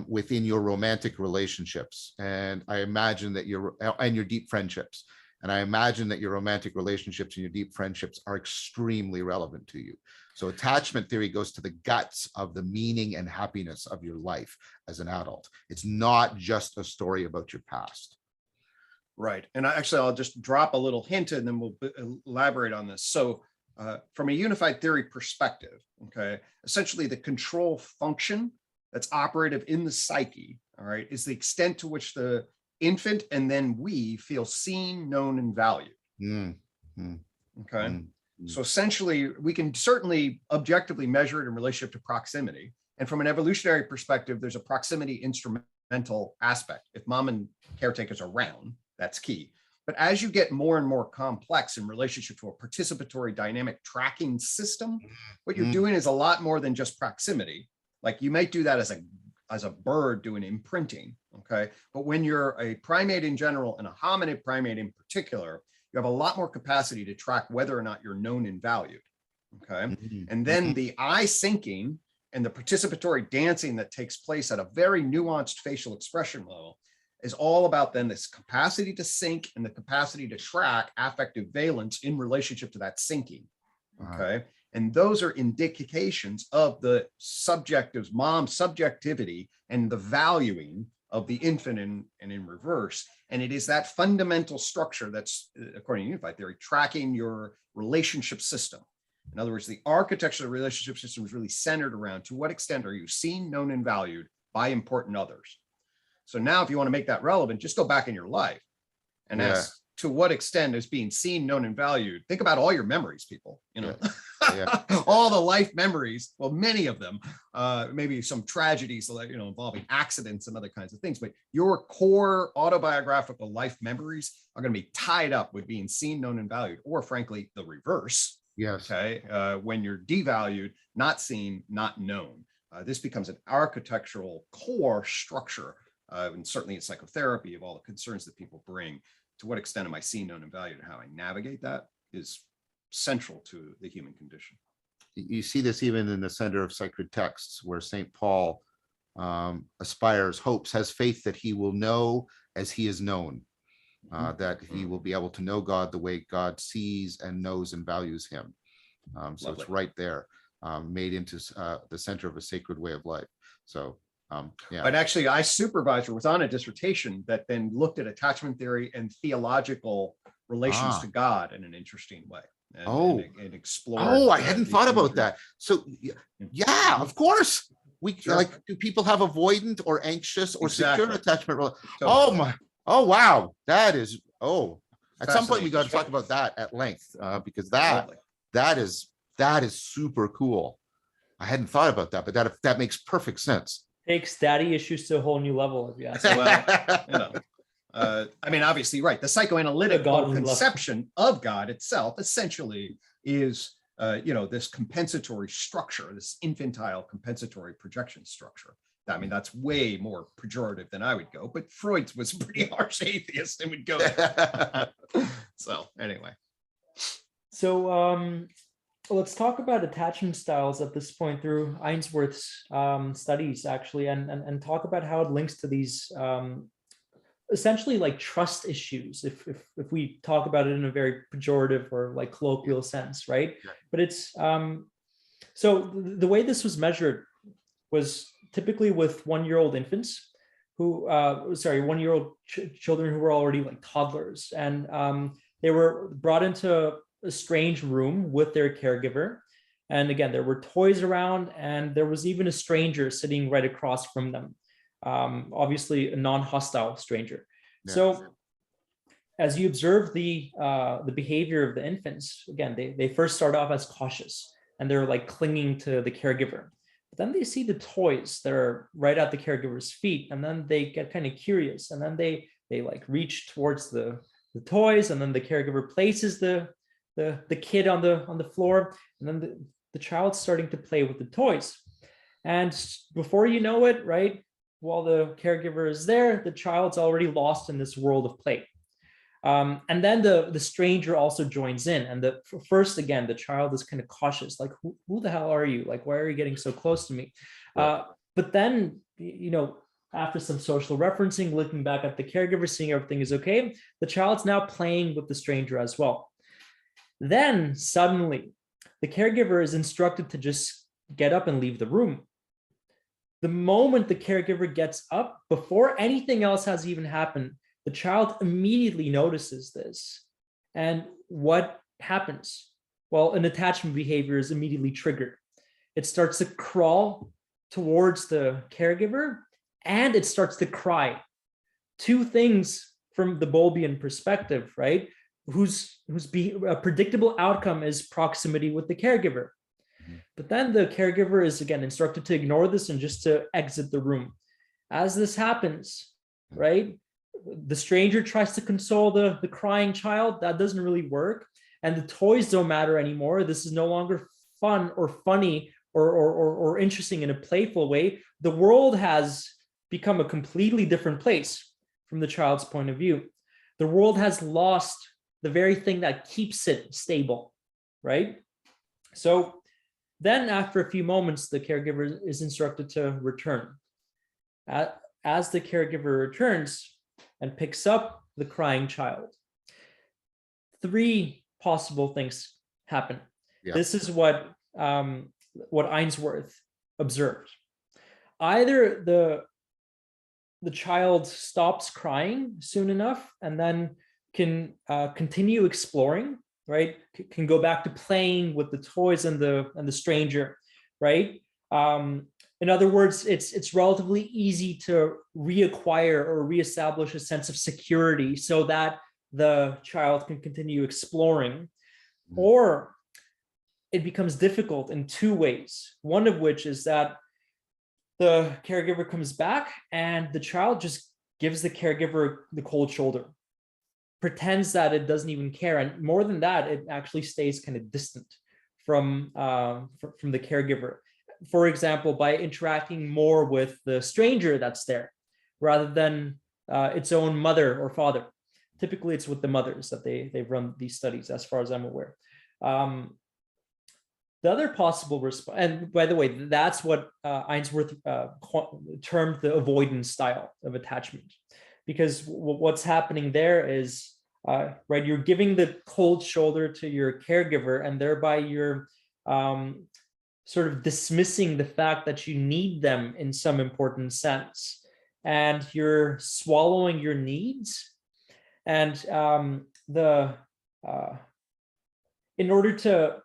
within your romantic relationships. And I imagine that your deep friendships. And I imagine that your romantic relationships and your deep friendships are extremely relevant to you. So attachment theory goes to the guts of the meaning and happiness of your life as an adult. It's not just a story about your past. Right. And I'll just drop a little hint and then we'll elaborate on this. So from a unified theory perspective, okay, essentially the control function that's operative in the psyche, all right, is the extent to which the infant and then we feel seen, known, and valued. Okay. So essentially, we can certainly objectively measure it in relationship to proximity. And from an evolutionary perspective, there's a proximity instrumental aspect. If mom and caretakers are around, that's key. But as you get more and more complex in relationship to a participatory dynamic tracking system, what you're doing is a lot more than just proximity. Like you might do that as a bird doing imprinting, okay? But when you're a primate in general and a hominid primate in particular, you have a lot more capacity to track whether or not you're known and valued, okay? And then the eye syncing and the participatory dancing that takes place at a very nuanced facial expression level is all about then this capacity to sync and the capacity to track affective valence in relationship to that syncing, okay? And those are indications of the subjective mom's subjectivity and the valuing of the infant and in reverse. And it is that fundamental structure that's, according to unified theory, tracking your relationship system. In other words, the architecture of the relationship system is really centered around to what extent are you seen, known, and valued by important others. So now if you want to make that relevant, just go back in your life and ask, to what extent is being seen, known, and valued? Think about all your memories, people, all the life memories. Well, many of them, maybe some tragedies, involving accidents and other kinds of things, but your core autobiographical life memories are going to be tied up with being seen, known, and valued, or frankly, the reverse. Yes. Okay. When you're devalued, not seen, not known. This becomes an architectural core structure, and certainly in psychotherapy, of all the concerns that people bring. To what extent am I seen, known, and valued, and how I navigate that is central to the human condition. You see this even in the center of sacred texts, where St. Paul aspires, hopes, has faith that he will know as he is known, that he will be able to know God the way God sees and knows and values him. So Lovely. it's right there, made into the center of a sacred way of life. So yeah. But actually, I supervisor was on a dissertation that then looked at attachment theory and theological relations to God in an interesting way. And explore. Oh, I hadn't thought about that. So yeah, of course. Do people have avoidant or anxious or secure attachment? Totally. Oh wow. That is at some point we got to talk about that at length, because that is super cool. I hadn't thought about that, but that makes perfect sense. Takes daddy issues to a whole new level, if you ask me. Well, I mean, obviously, right. The psychoanalytic conception of God itself essentially is, this compensatory structure, this infantile compensatory projection structure. I mean, that's way more pejorative than I would go, but Freud was a pretty harsh atheist and would go there. So anyway. So let's talk about attachment styles at this point through Ainsworth's studies, actually, and talk about how it links to these essentially like trust issues, if we talk about it in a very pejorative or like colloquial sense, right? But it's so the way this was measured was typically with 1-year-old infants who 1-year-old children who were already like toddlers, and they were brought into a strange room with their caregiver. And again, there were toys around, and there was even a stranger sitting right across from them. Obviously a non-hostile stranger. Yeah. So as you observe the behavior of the infants, again, they first start off as cautious, and they're like clinging to the caregiver. But then they see the toys that are right at the caregiver's feet, and then they get kind of curious, and then they like reach towards the toys, and then the caregiver places the kid on the floor, and then the child's starting to play with the toys. And before you know it, right, while the caregiver is there, the child's already lost in this world of play. And then the stranger also joins in. And first, again, the child is kind of cautious, like, who the hell are you? Like, why are you getting so close to me? But then, after some social referencing, looking back at the caregiver, seeing everything is okay, the child's now playing with the stranger as well. Then suddenly the caregiver is instructed to just get up and leave the room. The moment the caregiver gets up, before anything else has even happened, the child immediately notices this. And what happens? Well, an attachment behavior is immediately triggered. It starts to crawl towards the caregiver, and it starts to cry. Two things from the Bowlbian perspective, right? Whose predictable outcome is proximity with the caregiver. But then the caregiver is again instructed to ignore this and just to exit the room. As this happens, right, the stranger tries to console the crying child. That doesn't really work. And the toys don't matter anymore. This is no longer fun or funny or interesting in a playful way. The world has become a completely different place from the child's point of view. The world has lost the very thing that keeps it stable, right? So then after a few moments, the caregiver is instructed to return. As the caregiver returns and picks up the crying child, 3 possible things happen. Yeah. This is what Ainsworth observed. Either the child stops crying soon enough and then can continue exploring right? Can go back to playing with the toys and the stranger, right? In other words, it's relatively easy to reacquire or reestablish a sense of security so that the child can continue exploring. Or it becomes difficult in two ways. One of which is that the caregiver comes back and the child just gives the caregiver the cold shoulder, pretends that it doesn't even care. And more than that, it actually stays kind of distant from the caregiver. For example, by interacting more with the stranger that's there rather than its own mother or father. Typically, it's with the mothers that they've run these studies, as far as I'm aware. The other possible response, and by the way, that's what Ainsworth termed the avoidance style of attachment, because what's happening there is, right, you're giving the cold shoulder to your caregiver, and thereby you're sort of dismissing the fact that you need them in some important sense, and you're swallowing your needs, and in order to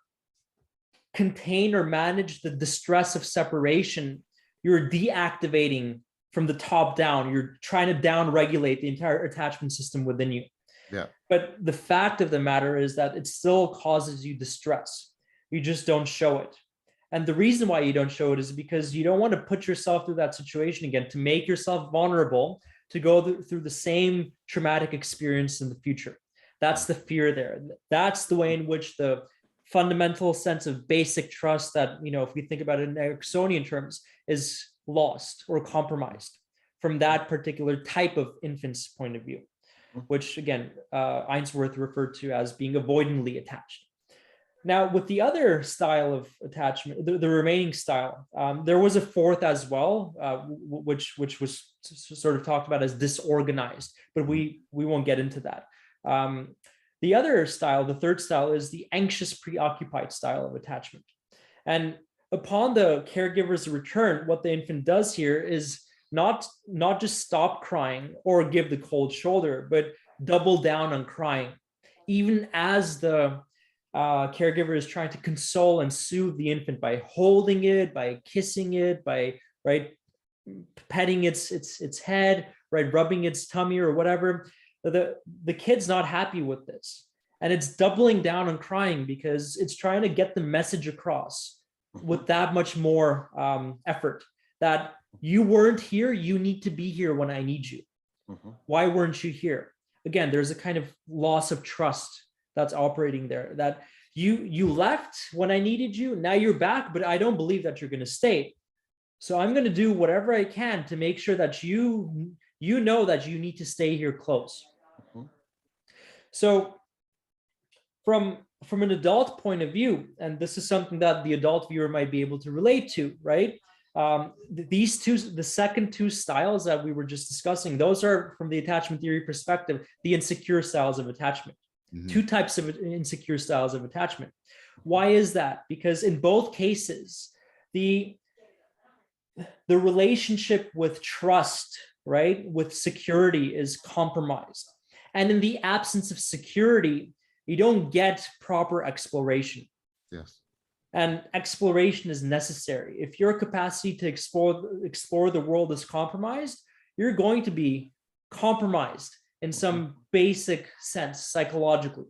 contain or manage the distress of separation, you're deactivating from the top down. You're trying to down regulate the entire attachment system within you. Yeah. But the fact of the matter is that it still causes you distress. You just don't show it. And the reason why you don't show it is because you don't want to put yourself through that situation again, to make yourself vulnerable to go through the same traumatic experience in the future. That's the fear there. That's the way in which the fundamental sense of basic trust that, if we think about it in Ericksonian terms, is lost or compromised from that particular type of infant's point of view, which again, Ainsworth referred to as being avoidantly attached. Now, with the other style of attachment, the remaining style, there was a fourth as well, which was sort of talked about as disorganized, but we won't get into that. The other style, the third style, is the anxious preoccupied style of attachment. And upon the caregiver's return, what the infant does here is not just stop crying or give the cold shoulder, but double down on crying, even as the caregiver is trying to console and soothe the infant by holding it, by kissing it, by petting its head, right, rubbing its tummy or whatever. The kid's not happy with this, and it's doubling down on crying because it's trying to get the message across with that much more effort that you weren't here, you need to be here when I need you. Why weren't you here? Again, there's a kind of loss of trust that's operating there, that you left when I needed you, now you're back, but I don't believe that you're going to stay. So I'm going to do whatever I can to make sure that you know that you need to stay here close. So from an adult point of view, and this is something that the adult viewer might be able to relate to, right? The second two styles that we were just discussing, those are, from the attachment theory perspective, the insecure styles of attachment. Two types of insecure styles of attachment. Why is that? Because in both cases, the relationship with trust, right, with security is compromised. And in the absence of security, you don't get proper exploration. Yes. And exploration is necessary. If your capacity to explore the world is compromised, you're going to be compromised in some basic sense psychologically.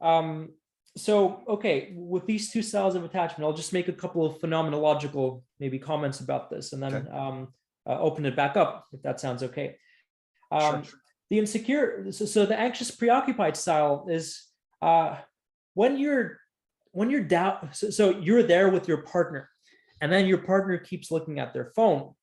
So, okay, with these two styles of attachment, I'll just make a couple of phenomenological maybe comments about this, and then open it back up, if that sounds okay. Sure. The insecure, so the anxious preoccupied style is when you're down, so you're there with your partner, and then your partner keeps looking at their phone,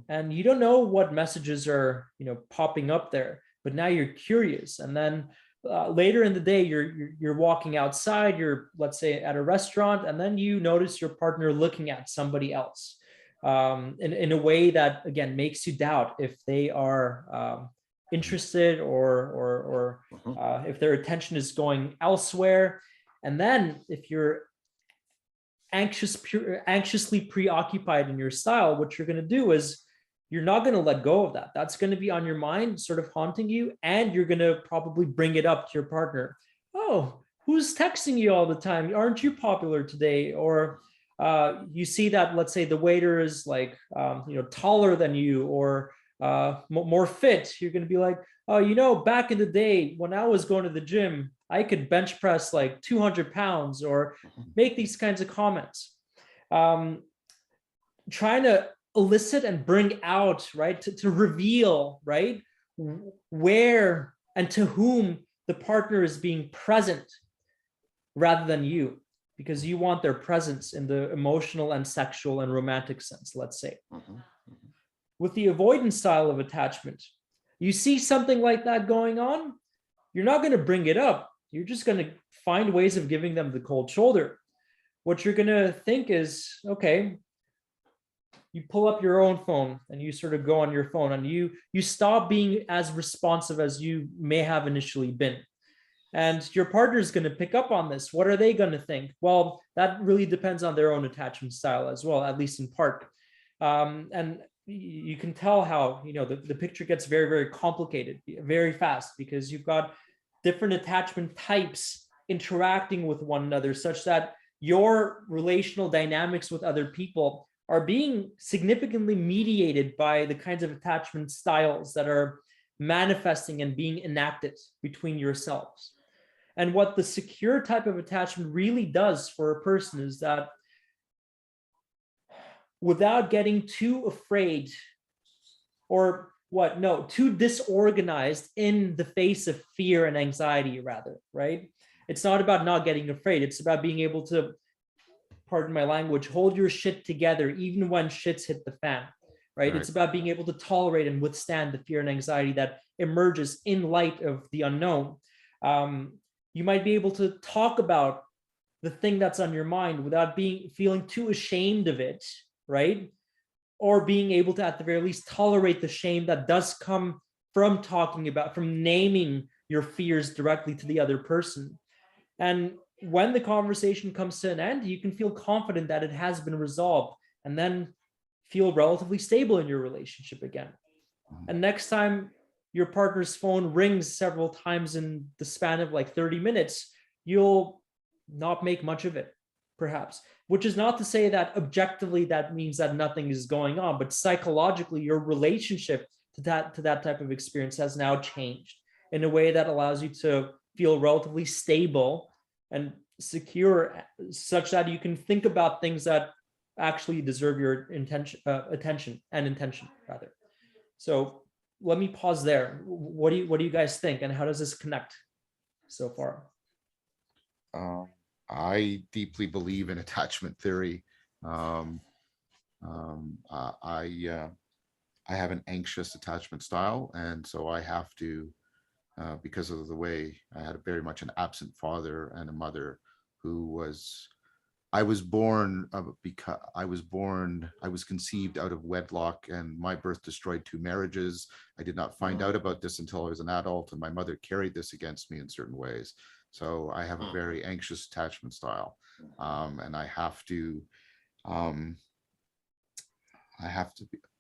and you don't know what messages are popping up there, but now you're curious, and then later in the day you're walking outside, you're, let's say, at a restaurant, and then you notice your partner looking at somebody else in a way that, again, makes you doubt if they are interested or if their attention is going elsewhere. And then if you're anxiously preoccupied in your style, what you're going to do is you're not going to let go of that. That's going to be on your mind, sort of haunting you, and you're going to probably bring it up to your partner oh, who's texting you all the time? Aren't you popular today? Or you see that, let's say the waiter is like, taller than you, or more fit. You're going to be like, oh, back in the day when I was going to the gym, I could bench press like 200 pounds, or make these kinds of comments. Trying to elicit and bring out, right, to reveal, right, where and to whom the partner is being present rather than you, because you want their presence in the emotional and sexual and romantic sense, let's say. With the avoidance style of attachment, you see something like that going on, you're not going to bring it up. You're just going to find ways of giving them the cold shoulder. What you're going to think is, okay, you pull up your own phone and you sort of go on your phone, and you stop being as responsive as you may have initially been. And your partner is going to pick up on this. What are they going to think? Well, that really depends on their own attachment style as well, at least in part. And you can tell how, the picture gets very, very complicated very fast, because you've got different attachment types interacting with one another, such that your relational dynamics with other people are being significantly mediated by the kinds of attachment styles that are manifesting and being enacted between yourselves. And what the secure type of attachment really does for a person is that, without getting too afraid, or too disorganized in the face of fear and anxiety, rather, right? It's not about not getting afraid. It's about being able to, pardon my language, hold your shit together even when shit's hit the fan, right? It's about being able to tolerate and withstand the fear and anxiety that emerges in light of the unknown. You might be able to talk about the thing that's on your mind without feeling too ashamed of it, right? Or being able to, at the very least, tolerate the shame that does come from from naming your fears directly to the other person. And when the conversation comes to an end, you can feel confident that it has been resolved, and then feel relatively stable in your relationship again. And next time your partner's phone rings several times in the span of like 30 minutes, you'll not make much of it, perhaps. Which is not to say that objectively that means that nothing is going on, but psychologically your relationship to that type of experience has now changed in a way that allows you to feel relatively stable and secure, such that you can think about things that actually deserve your attention rather. So let me pause there. What do you guys think, and how does this connect so far? I deeply believe in attachment theory. I have an anxious attachment style, and so I have to, because of the way I had very much an absent father and a mother who was, I was conceived out of wedlock, and my birth destroyed 2 marriages. I did not find out about this until I was an adult, and my mother carried this against me in certain ways. So I have a very anxious attachment style, and I have to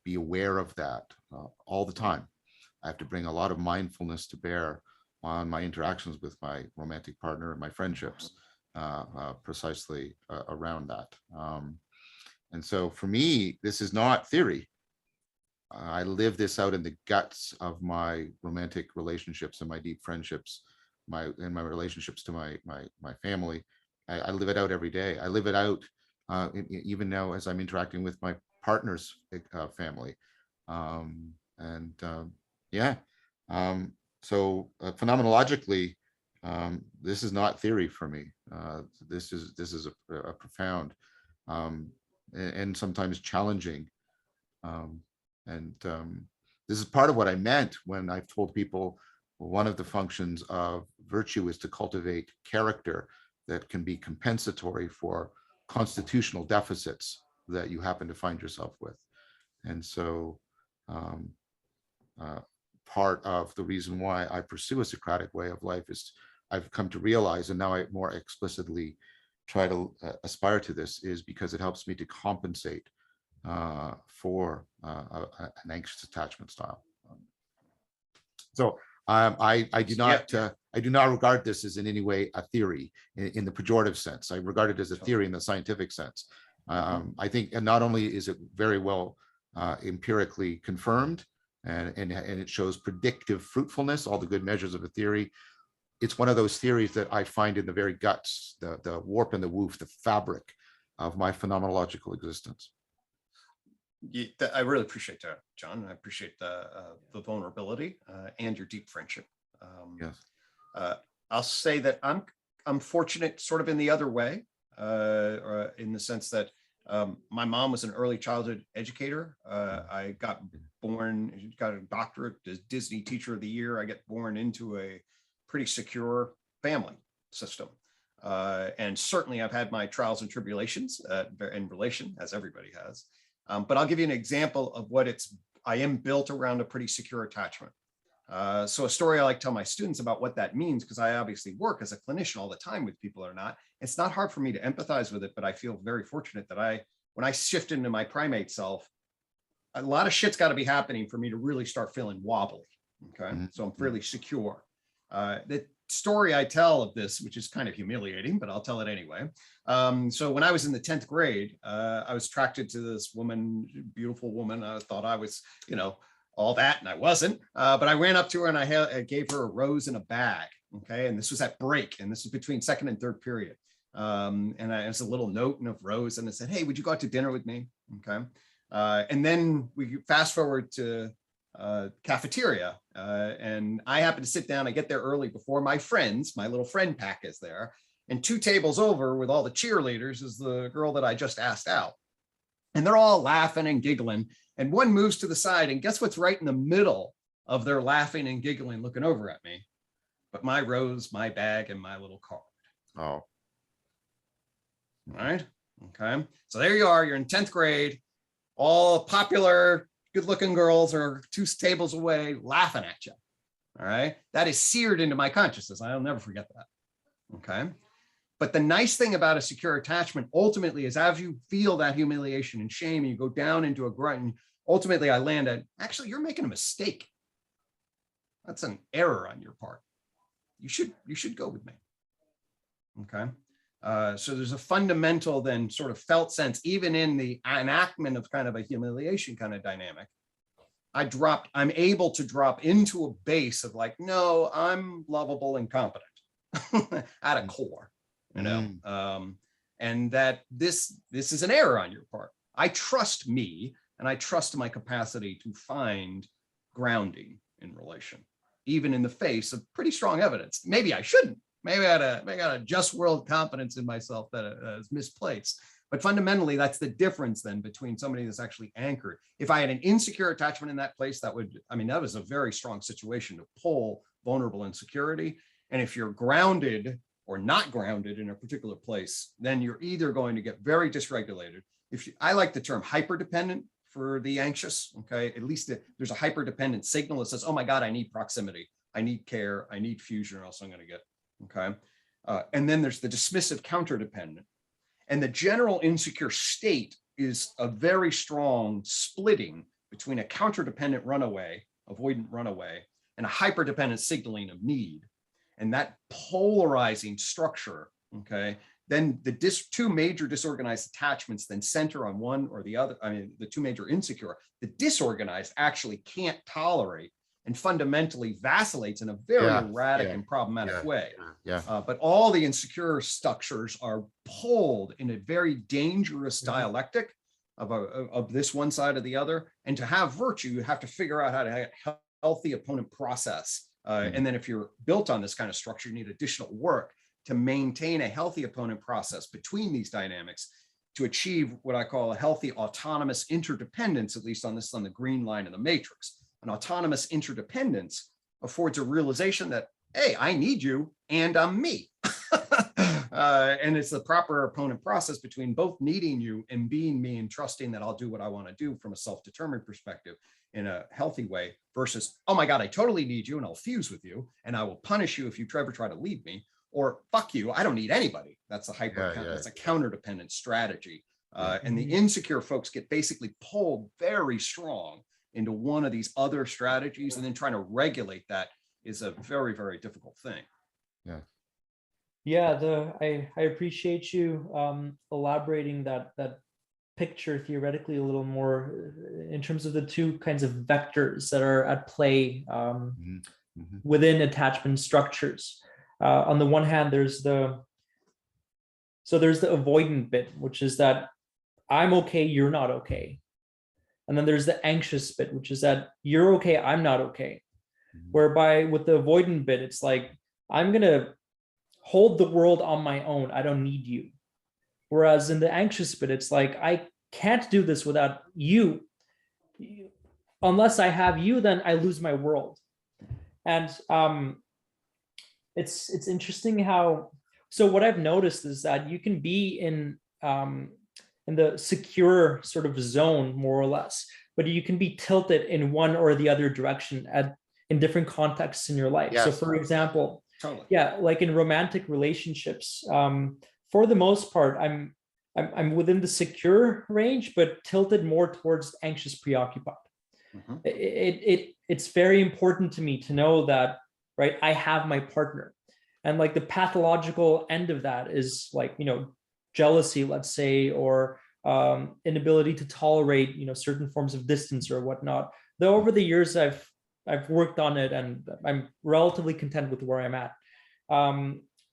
be aware of that all the time. I have to bring a lot of mindfulness to bear on my interactions with my romantic partner and my friendships, precisely around that. And so for me, this is not theory. I live this out in the guts of my romantic relationships and my deep friendships, my relationships to my family. I live it out every day. I live it out even now as I'm interacting with my partner's family. So phenomenologically, this is not theory for me. This is a profound and sometimes challenging. This is part of what I meant when I've told people one of the functions of virtue is to cultivate character that can be compensatory for constitutional deficits that you happen to find yourself with. And so part of the reason why I pursue a Socratic way of life is I've come to realize, and now I more explicitly try to aspire to this, is because it helps me to compensate for an anxious attachment style. So I do not I do not regard this as in any way a theory in the pejorative sense. I regard it as a theory in the scientific sense. I think, and not only is it very well empirically confirmed, and it shows predictive fruitfulness, all the good measures of a theory. It's one of those theories that I find in the very guts, the warp and the woof, the fabric of my phenomenological existence. I really appreciate that, John. I appreciate the vulnerability and your deep friendship. Yes. I'll say that I'm fortunate, sort of in the other way, in the sense that my mom was an early childhood educator. I got a doctorate as Disney Teacher of the Year. I get born into a pretty secure family system. And certainly I've had my trials and tribulations in relation, as everybody has. But I'll give you an example of I am built around a pretty secure attachment. So a story I like to tell my students about what that means, because I obviously work as a clinician all the time with people or not. It's not hard for me to empathize with it, but I feel very fortunate that when I shift into my primate self, a lot of shit's got to be happening for me to really start feeling wobbly. Okay. So I'm fairly secure. The story I tell of this, which is kind of humiliating, but I'll tell it anyway. So when I was in the 10th grade, I was attracted to this woman, beautiful woman. I thought I was, all that, and I wasn't. But I ran up to her and I gave her a rose in a bag. Okay. And this was at break. And this was between second and third period. And it was a little note and a rose. And I said, hey, would you go out to dinner with me? Okay. And then we fast forward to cafeteria. And I happen to sit down. I get there early before my little friend pack is there. And 2 tables over with all the cheerleaders is the girl that I just asked out. And they're all laughing and giggling. And one moves to the side, and guess what's right in the middle of their laughing and giggling, looking over at me? But my rose, my bag, and my little card. Oh. All right. Okay. So there you are. You're in 10th grade. All popular, good-looking girls are 2 tables away laughing at you. All right. That is seared into my consciousness. I'll never forget that. Okay. But the nice thing about a secure attachment ultimately is as you feel that humiliation and shame, and you go down into a grunt, and ultimately I land at, actually, you're making a mistake. That's an error on your part. You should go with me. Okay. So there's a fundamental then sort of felt sense, even in the enactment of kind of a humiliation kind of dynamic. I'm able to drop into a base of like, no, I'm lovable and competent at a core. And that this is an error on your part. I trust me, and I trust my capacity to find grounding in relation, even in the face of pretty strong evidence. Maybe I shouldn't. Maybe I got a just world confidence in myself that is misplaced. But fundamentally, that's the difference then between somebody that's actually anchored. If I had an insecure attachment in that place, that was a very strong situation to pull vulnerable insecurity. And if you're grounded or not grounded in a particular place, then you're either going to get very dysregulated. I like the term hyperdependent for the anxious, okay? At least there's a hyperdependent signal that says, oh my God, I need proximity, I need care, I need fusion, or else I'm gonna get, okay? And then there's the dismissive counterdependent. And the general insecure state is a very strong splitting between a counterdependent runaway, avoidant runaway, and a hyperdependent signaling of need. And that polarizing structure, okay, then the 2 major disorganized attachments then center on one or the other. I mean, the 2 major insecure, the disorganized actually can't tolerate and fundamentally vacillates in a very erratic and problematic way. But all the insecure structures are pulled in a very dangerous dialectic of this one side or the other. And to have virtue, you have to figure out how to have a healthy opponent process. And then if you're built on this kind of structure, you need additional work to maintain a healthy opponent process between these dynamics to achieve what I call a healthy autonomous interdependence, at least on the green line of the matrix. An autonomous interdependence affords a realization that, hey, I need you and I'm me. And it's the proper opponent process between both needing you and being me and trusting that I'll do what I want to do from a self-determined perspective in a healthy way versus, oh my God, I totally need you and I'll fuse with you and I will punish you if you ever try to leave me, or fuck you, I don't need anybody. That's a that's a counterdependent strategy. And the insecure folks get basically pulled very strong into one of these other strategies and then trying to regulate that is a very, very difficult thing. Yeah. Yeah, I appreciate you elaborating that picture theoretically a little more in terms of the two kinds of vectors that are at play within attachment structures. On the one hand, there's the avoidant bit, which is that I'm okay, you're not okay. And then there's the anxious bit, which is that you're okay, I'm not okay. Whereby with the avoidant bit, it's like, I'm gonna hold the world on my own. I don't need you. Whereas in the anxious bit, it's like, I can't do this without you. Unless I have you, then I lose my world. And it's interesting how, so what I've noticed is that you can be in the secure sort of zone, more or less, but you can be tilted in one or the other direction in different contexts in your life. Yes. So for example, Totally. yeah, like in romantic relationships, for the most part, I'm within the secure range, but tilted more towards anxious, preoccupied. It's very important to me to know that, right, I have my partner. And like the pathological end of that is like, jealousy, let's say, or inability to tolerate, certain forms of distance or whatnot. Though over the years, I've worked on it and I'm relatively content with where I'm at.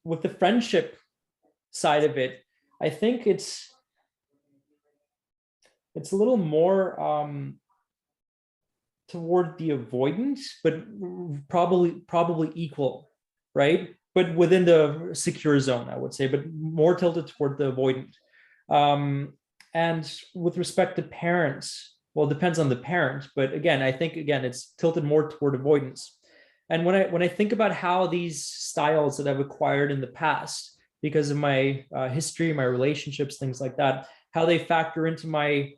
With the friendship side of it, I think it's a little more toward the avoidance, but probably equal, right? But within the secure zone, I would say, but more tilted toward the avoidant. And with respect to parents, well, it depends on the parent, but again, I think it's tilted more toward avoidance. And when I think about how these styles that I've acquired in the past, because of my history, my relationships, things like that, how they factor into my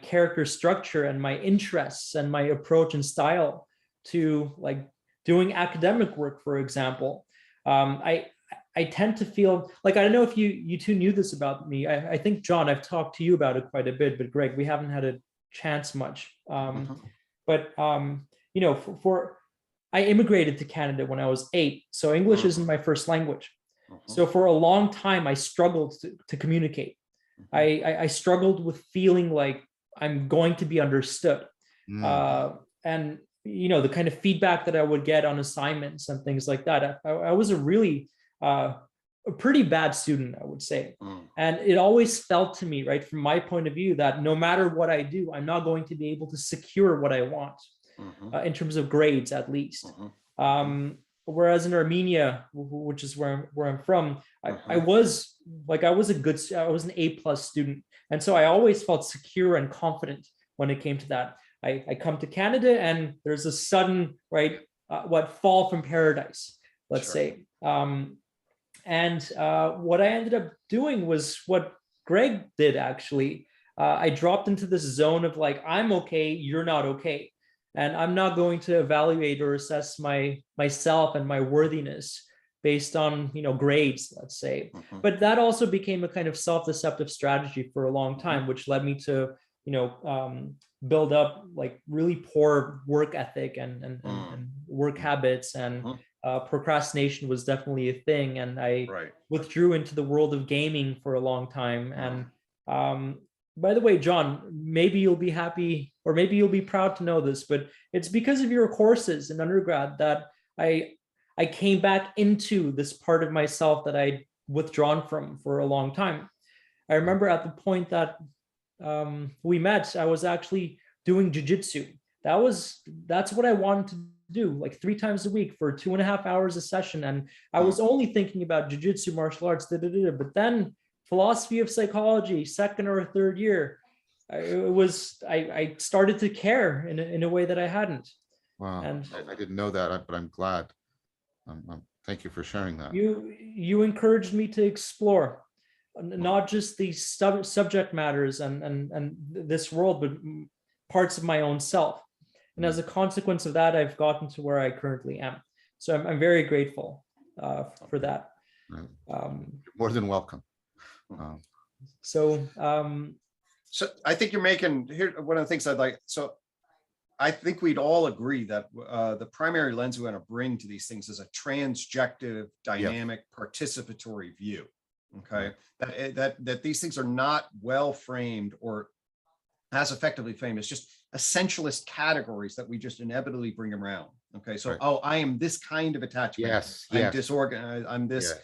character structure and my interests and my approach and style to like doing academic work, for example. I tend to feel like, I don't know if you two knew this about me. I think, John, I've talked to you about it quite a bit, but Greg, we haven't had a chance much. But I immigrated to Canada when I was 8, so English isn't my first language. So for a long time, I struggled to communicate. I struggled with feeling like I'm going to be understood. And, the kind of feedback that I would get on assignments and things like that. I was a pretty bad student, I would say. And it always felt to me, right, from my point of view, that no matter what I do, I'm not going to be able to secure what I want in terms of grades, at least. Whereas in Armenia, which is where I'm from, I was an A+ student. And so I always felt secure and confident when it came to that. I come to Canada and there's a sudden, right, fall from paradise, let's say. And what I ended up doing was what Gregg did, actually. I dropped into this zone of like, I'm okay, you're not okay. And I'm not going to evaluate or assess myself and my worthiness based on, grades, let's say. But that also became a kind of self-deceptive strategy for a long time, which led me to, build up like really poor work ethic and work habits, and procrastination was definitely a thing. And I withdrew into the world of gaming for a long time. And by the way, John, maybe you'll be happy, or maybe you'll be proud to know this, but it's because of your courses in undergrad that I came back into this part of myself that I'd withdrawn from for a long time. I remember at the point that we met, I was actually doing jujitsu. That's what I wanted to do, like 3 times a week for 2.5 hours a session. And I was only thinking about jujitsu, martial arts, but then philosophy of psychology, second or third year, I started to care in a way that I hadn't. Wow. And I didn't know that, but I'm glad. Thank you for sharing that. You encouraged me to explore not just the subject matters and this world, but parts of my own self. And as a consequence of that, I've gotten to where I currently am. So I'm very grateful for that. More than welcome. So I think you're making here one of the things I'd like. So I think we'd all agree that the primary lens we want to bring to these things is a transjective, dynamic, participatory view. Okay, that these things are not well framed or as effectively framed as just essentialist categories that we just inevitably bring around. Okay, so oh, I am this kind of attachment. Yes, I'm disorganized. I'm this. Yeah.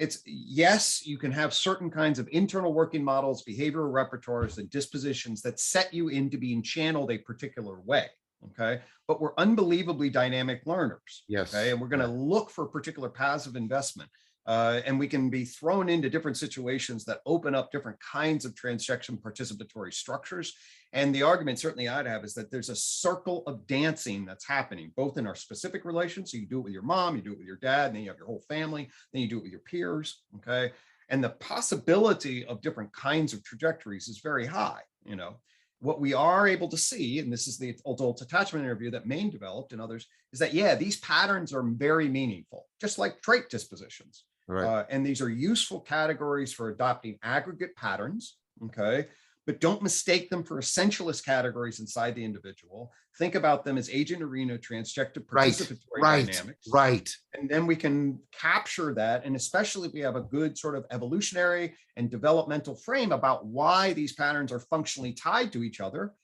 It's yes, you can have certain kinds of internal working models, behavioral repertoires, and dispositions that set you into being channeled a particular way. Okay, but we're unbelievably dynamic learners. Yes. Okay, and we're going to look for particular paths of investment. And we can be thrown into different situations that open up different kinds of transjection participatory structures. And the argument certainly I'd have is that there's a circle of dancing that's happening, both in our specific relations. So you do it with your mom, you do it with your dad, and then you have your whole family, then you do it with your peers, okay? And the possibility of different kinds of trajectories is very high, you know? What we are able to see, and this is the adult attachment interview that Maine developed and others, is that, yeah, these patterns are very meaningful, just like trait dispositions. Right. And these are useful categories for adopting aggregate patterns, okay? But don't mistake them for essentialist categories inside the individual. Think about them as agent arena transjective participatory dynamics. Right. And then we can capture that. And especially if we have a good sort of evolutionary and developmental frame about why these patterns are functionally tied to each other,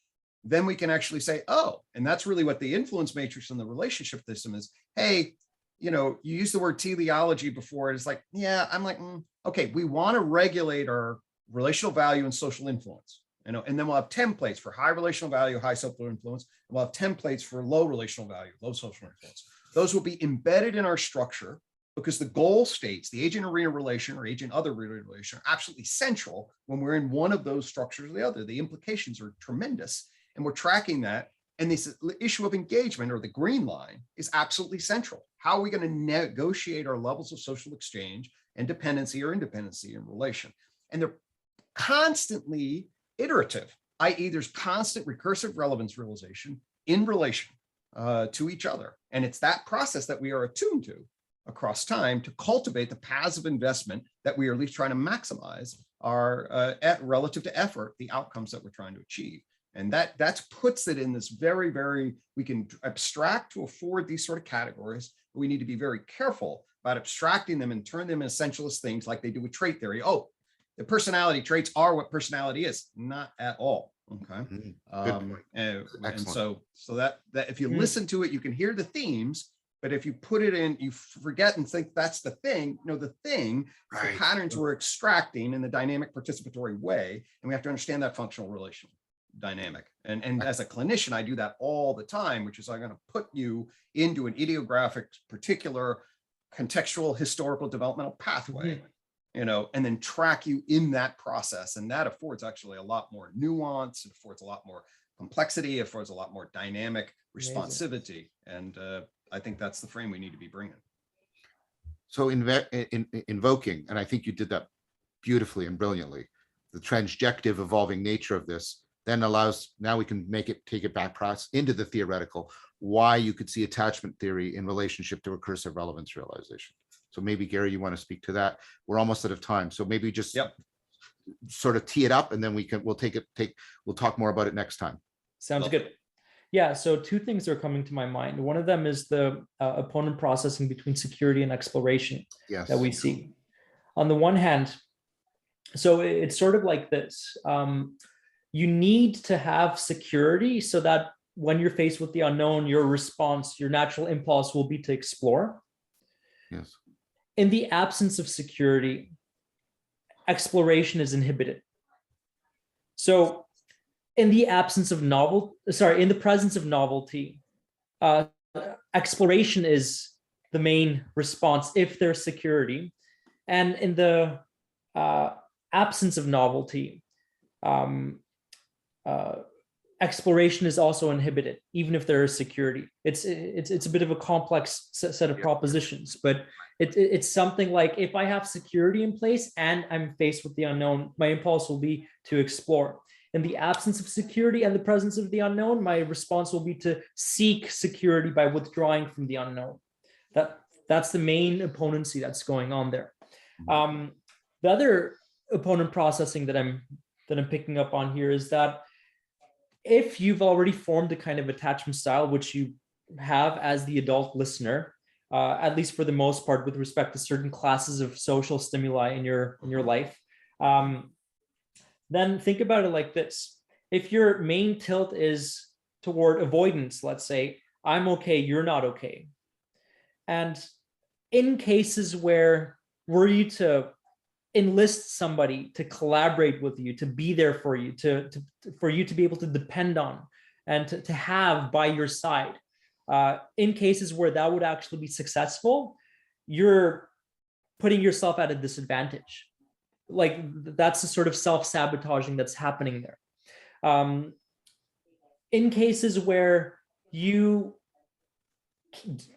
then we can actually say, oh, and that's really what the influence matrix in the relationship system is. Hey, you know, you used the word teleology before. It's like, yeah, I'm like, okay, we want to regulate our relational value and social influence, you know, and then we'll have templates for high relational value, high social influence, and we'll have templates for low relational value, low social influence. Those will be embedded in our structure because the goal states, the agent arena relation or agent other relation are absolutely central when we're in one of those structures or the other. The implications are tremendous, and we're tracking that. And this issue of engagement, or the green line, is absolutely central. How are we going to negotiate our levels of social exchange and dependency or independency in relation? And they're constantly iterative, i.e. there's constant recursive relevance realization in relation to each other. And it's that process that we are attuned to across time to cultivate the paths of investment that we are at least trying to maximize our relative to effort, the outcomes that we're trying to achieve. And that puts it in this very, very, we can abstract to afford these sort of categories, but we need to be very careful about abstracting them and turn them into essentialist things like they do with trait theory. Oh, the personality traits are what personality is. Not at all. Okay. And so that if you listen to it, you can hear the themes, but if you put it in, you forget and think that's the thing. No, the thing, the patterns we're extracting in the dynamic participatory way, and we have to understand that functional relation dynamic. And as a clinician, I do that all the time, which is I'm going to put you into an idiographic, particular contextual, historical, developmental pathway, you know, and then track you in that process. And that affords actually a lot more nuance. It affords a lot more complexity. It affords a lot more dynamic responsivity. And I think that's the frame we need to be bringing. So invoking, and I think you did that beautifully and brilliantly, the transjective evolving nature of this then allows, now we can take it back into the theoretical, why you could see attachment theory in relationship to recursive relevance realization. So maybe Garri, you want to speak to that? We're almost out of time. So maybe just sort of tee it up and then we'll talk more about it next time. Sounds good. Yeah, so two things are coming to my mind. One of them is the opponent processing between security and exploration that we see. On the one hand, so it's sort of like this. You need to have security so that when you're faced with the unknown, your response, your natural impulse will be to explore. Yes. In the absence of security, exploration is inhibited. So in the absence of in the presence of novelty, exploration is the main response if there's security. And in the absence of novelty, exploration is also inhibited, even if there is security. It's a bit of a complex set of propositions, but it's something like, if I have security in place and I'm faced with the unknown, my impulse will be to explore. In the absence of security and the presence of the unknown, my response will be to seek security by withdrawing from the unknown. That's the main opponency that's going on there. The other opponent processing that I'm picking up on here is that if you've already formed a kind of attachment style, which you have as the adult listener, at least for the most part, with respect to certain classes of social stimuli in your life, then think about it like this. If your main tilt is toward avoidance, let's say, I'm okay, you're not okay. And in cases where were you to enlist somebody to collaborate with you, to be there for you, for you to be able to depend on and to have by your side, in cases where that would actually be successful, you're putting yourself at a disadvantage. Like that's the sort of self-sabotaging that's happening there. In cases where you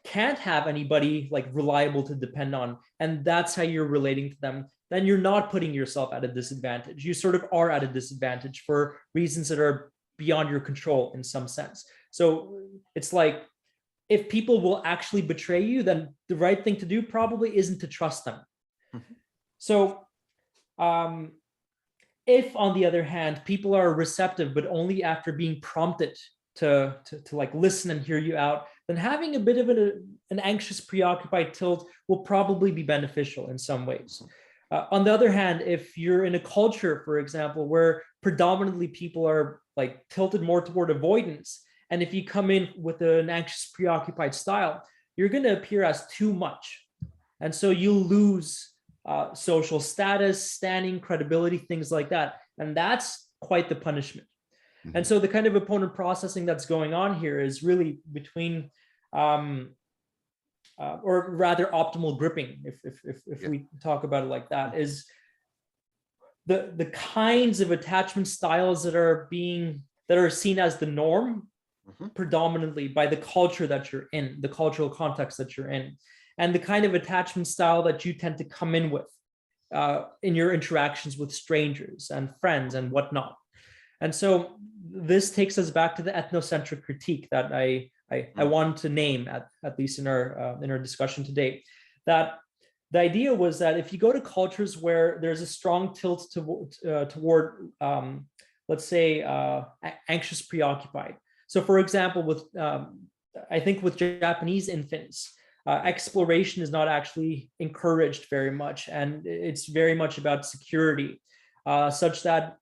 can't have anybody like reliable to depend on, and that's how you're relating to them, then you're not putting yourself at a disadvantage. You sort of are at a disadvantage for reasons that are beyond your control in some sense. So it's like, if people will actually betray you, then the right thing to do probably isn't to trust them. Mm-hmm. So if on the other hand, people are receptive, but only after being prompted to like listen and hear you out, then having a bit of an anxious, preoccupied tilt will probably be beneficial in some ways. On the other hand, if you're in a culture, for example, where predominantly people are like tilted more toward avoidance, and if you come in with an anxious, preoccupied style, you're going to appear as too much. And so you'll lose social status, standing, credibility, things like that. And that's quite the punishment. Mm-hmm. And so the kind of opponent processing that's going on here is really between, or rather optimal gripping, if we talk about it like that, is the kinds of attachment styles that are seen as the norm, mm-hmm. predominantly by the culture that you're in, the cultural context that you're in, and the kind of attachment style that you tend to come in with in your interactions with strangers and friends and whatnot. And so this takes us back to the ethnocentric critique that I wanted to name, at least in our discussion today. That the idea was that if you go to cultures where there's a strong tilt toward let's say, anxious, preoccupied. So for example, I think with Japanese infants, exploration is not actually encouraged very much, and it's very much about security, such that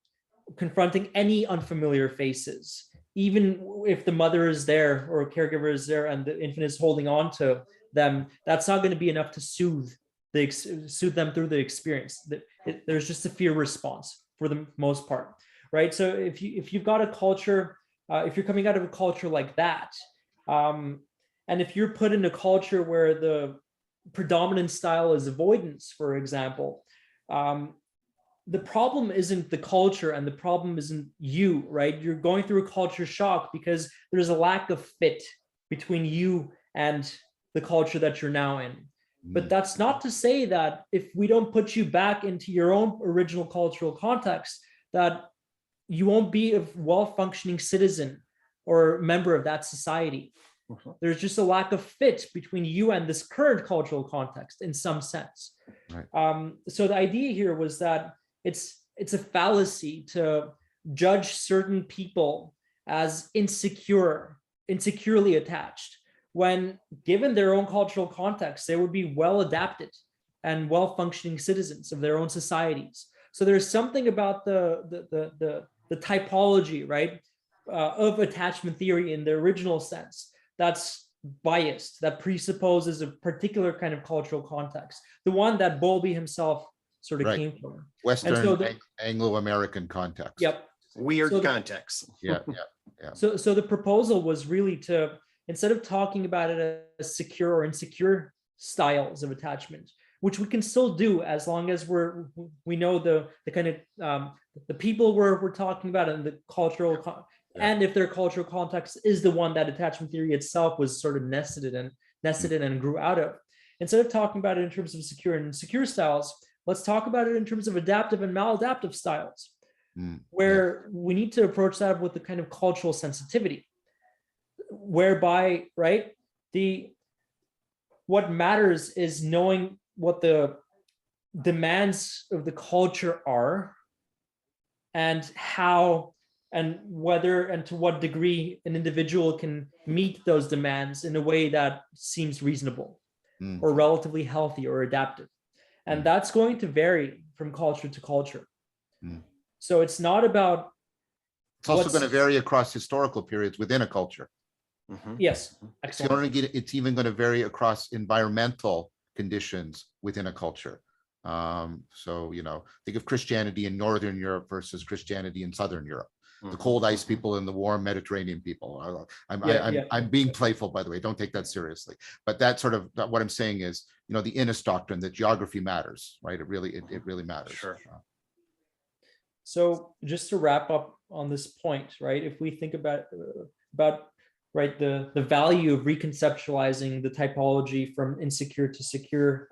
confronting any unfamiliar faces, even if the mother is there or a caregiver is there and the infant is holding on to them, that's not going to be enough to soothe them through the experience. There's just a fear response for the most part, right? So if you've got a culture, if you're coming out of a culture like that, and if you're put in a culture where the predominant style is avoidance, for example, the problem isn't the culture and the problem isn't you, right? You're going through a culture shock because there's a lack of fit between you and the culture that you're now in. But that's not to say that if we don't put you back into your own original cultural context, that you won't be a well-functioning citizen or member of that society. There's just a lack of fit between you and this current cultural context in some sense. Right. So the idea here was that it's a fallacy to judge certain people as insecurely attached, when given their own cultural context, they would be well adapted and well-functioning citizens of their own societies. So there's something about the typology, right, of attachment theory in the original sense that's biased, that presupposes a particular kind of cultural context, the one that Bowlby himself sort of came from. Western, so Anglo-American context. Yep. Weird context. Yeah. So the proposal was really to, instead of talking about it as secure or insecure styles of attachment, which we can still do as long as we know the kind of the people we're talking about and the cultural and if their cultural context is the one that attachment theory itself was sort of nested in and grew out of. Instead of talking about it in terms of secure and insecure styles, let's talk about it in terms of adaptive and maladaptive styles, where we need to approach that with the kind of cultural sensitivity, whereby, right, what matters is knowing what the demands of the culture are and how and whether and to what degree an individual can meet those demands in a way that seems reasonable or relatively healthy or adaptive. And that's going to vary from culture to culture. So it's not about. It's also going to vary across historical periods within a culture. Yes, excellent. It's even going to vary across environmental conditions within a culture. So, think of Christianity in Northern Europe versus Christianity in Southern Europe. The cold ice people and the warm Mediterranean people. I'm being playful, by the way. Don't take that seriously. But that sort of what I'm saying is, the Innis doctrine that geography matters, right? It really matters. Sure. So just to wrap up on this point, right? If we think about right the value of reconceptualizing the typology from insecure to secure,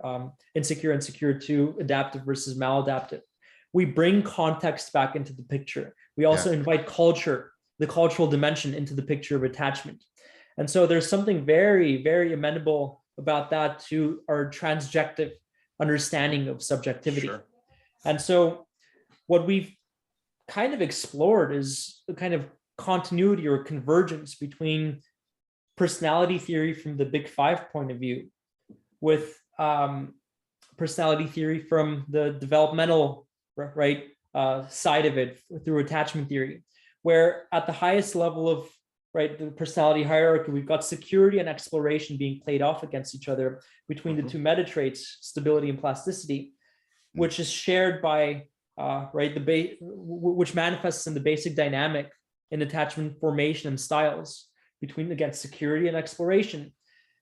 insecure and secure to adaptive versus maladaptive, we bring context back into the picture. We also invite culture, the cultural dimension, into the picture of attachment. And so there's something very, very amenable about that to our transjective understanding of subjectivity. Sure. And so what we've kind of explored is the kind of continuity or convergence between personality theory from the Big Five point of view with personality theory from the developmental side of it through attachment theory, where at the highest level of the personality hierarchy, we've got security and exploration being played off against each other between the two meta traits, stability and plasticity, which is shared by which manifests in the basic dynamic in attachment formation and styles between, again, security and exploration.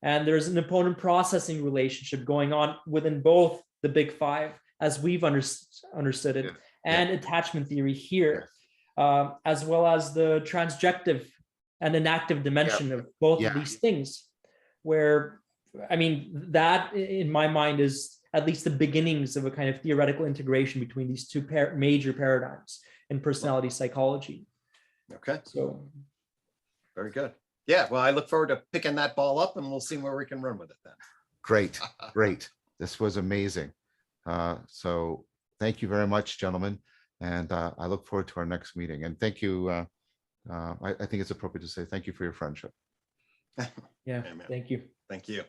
And there's an opponent processing relationship going on within both the Big Five as we've understood it, and attachment theory here, as well as the transjective and enactive dimension of both of these things, where, that in my mind is at least the beginnings of a kind of theoretical integration between these two major paradigms in personality psychology. Okay. So. Very good. Yeah, well, I look forward to picking that ball up and we'll see where we can run with it then. Great. This was amazing. So thank you very much, gentlemen. And I look forward to our next meeting. And thank you. I think it's appropriate to say thank you for your friendship. Yeah, Amen. Thank you. Thank you.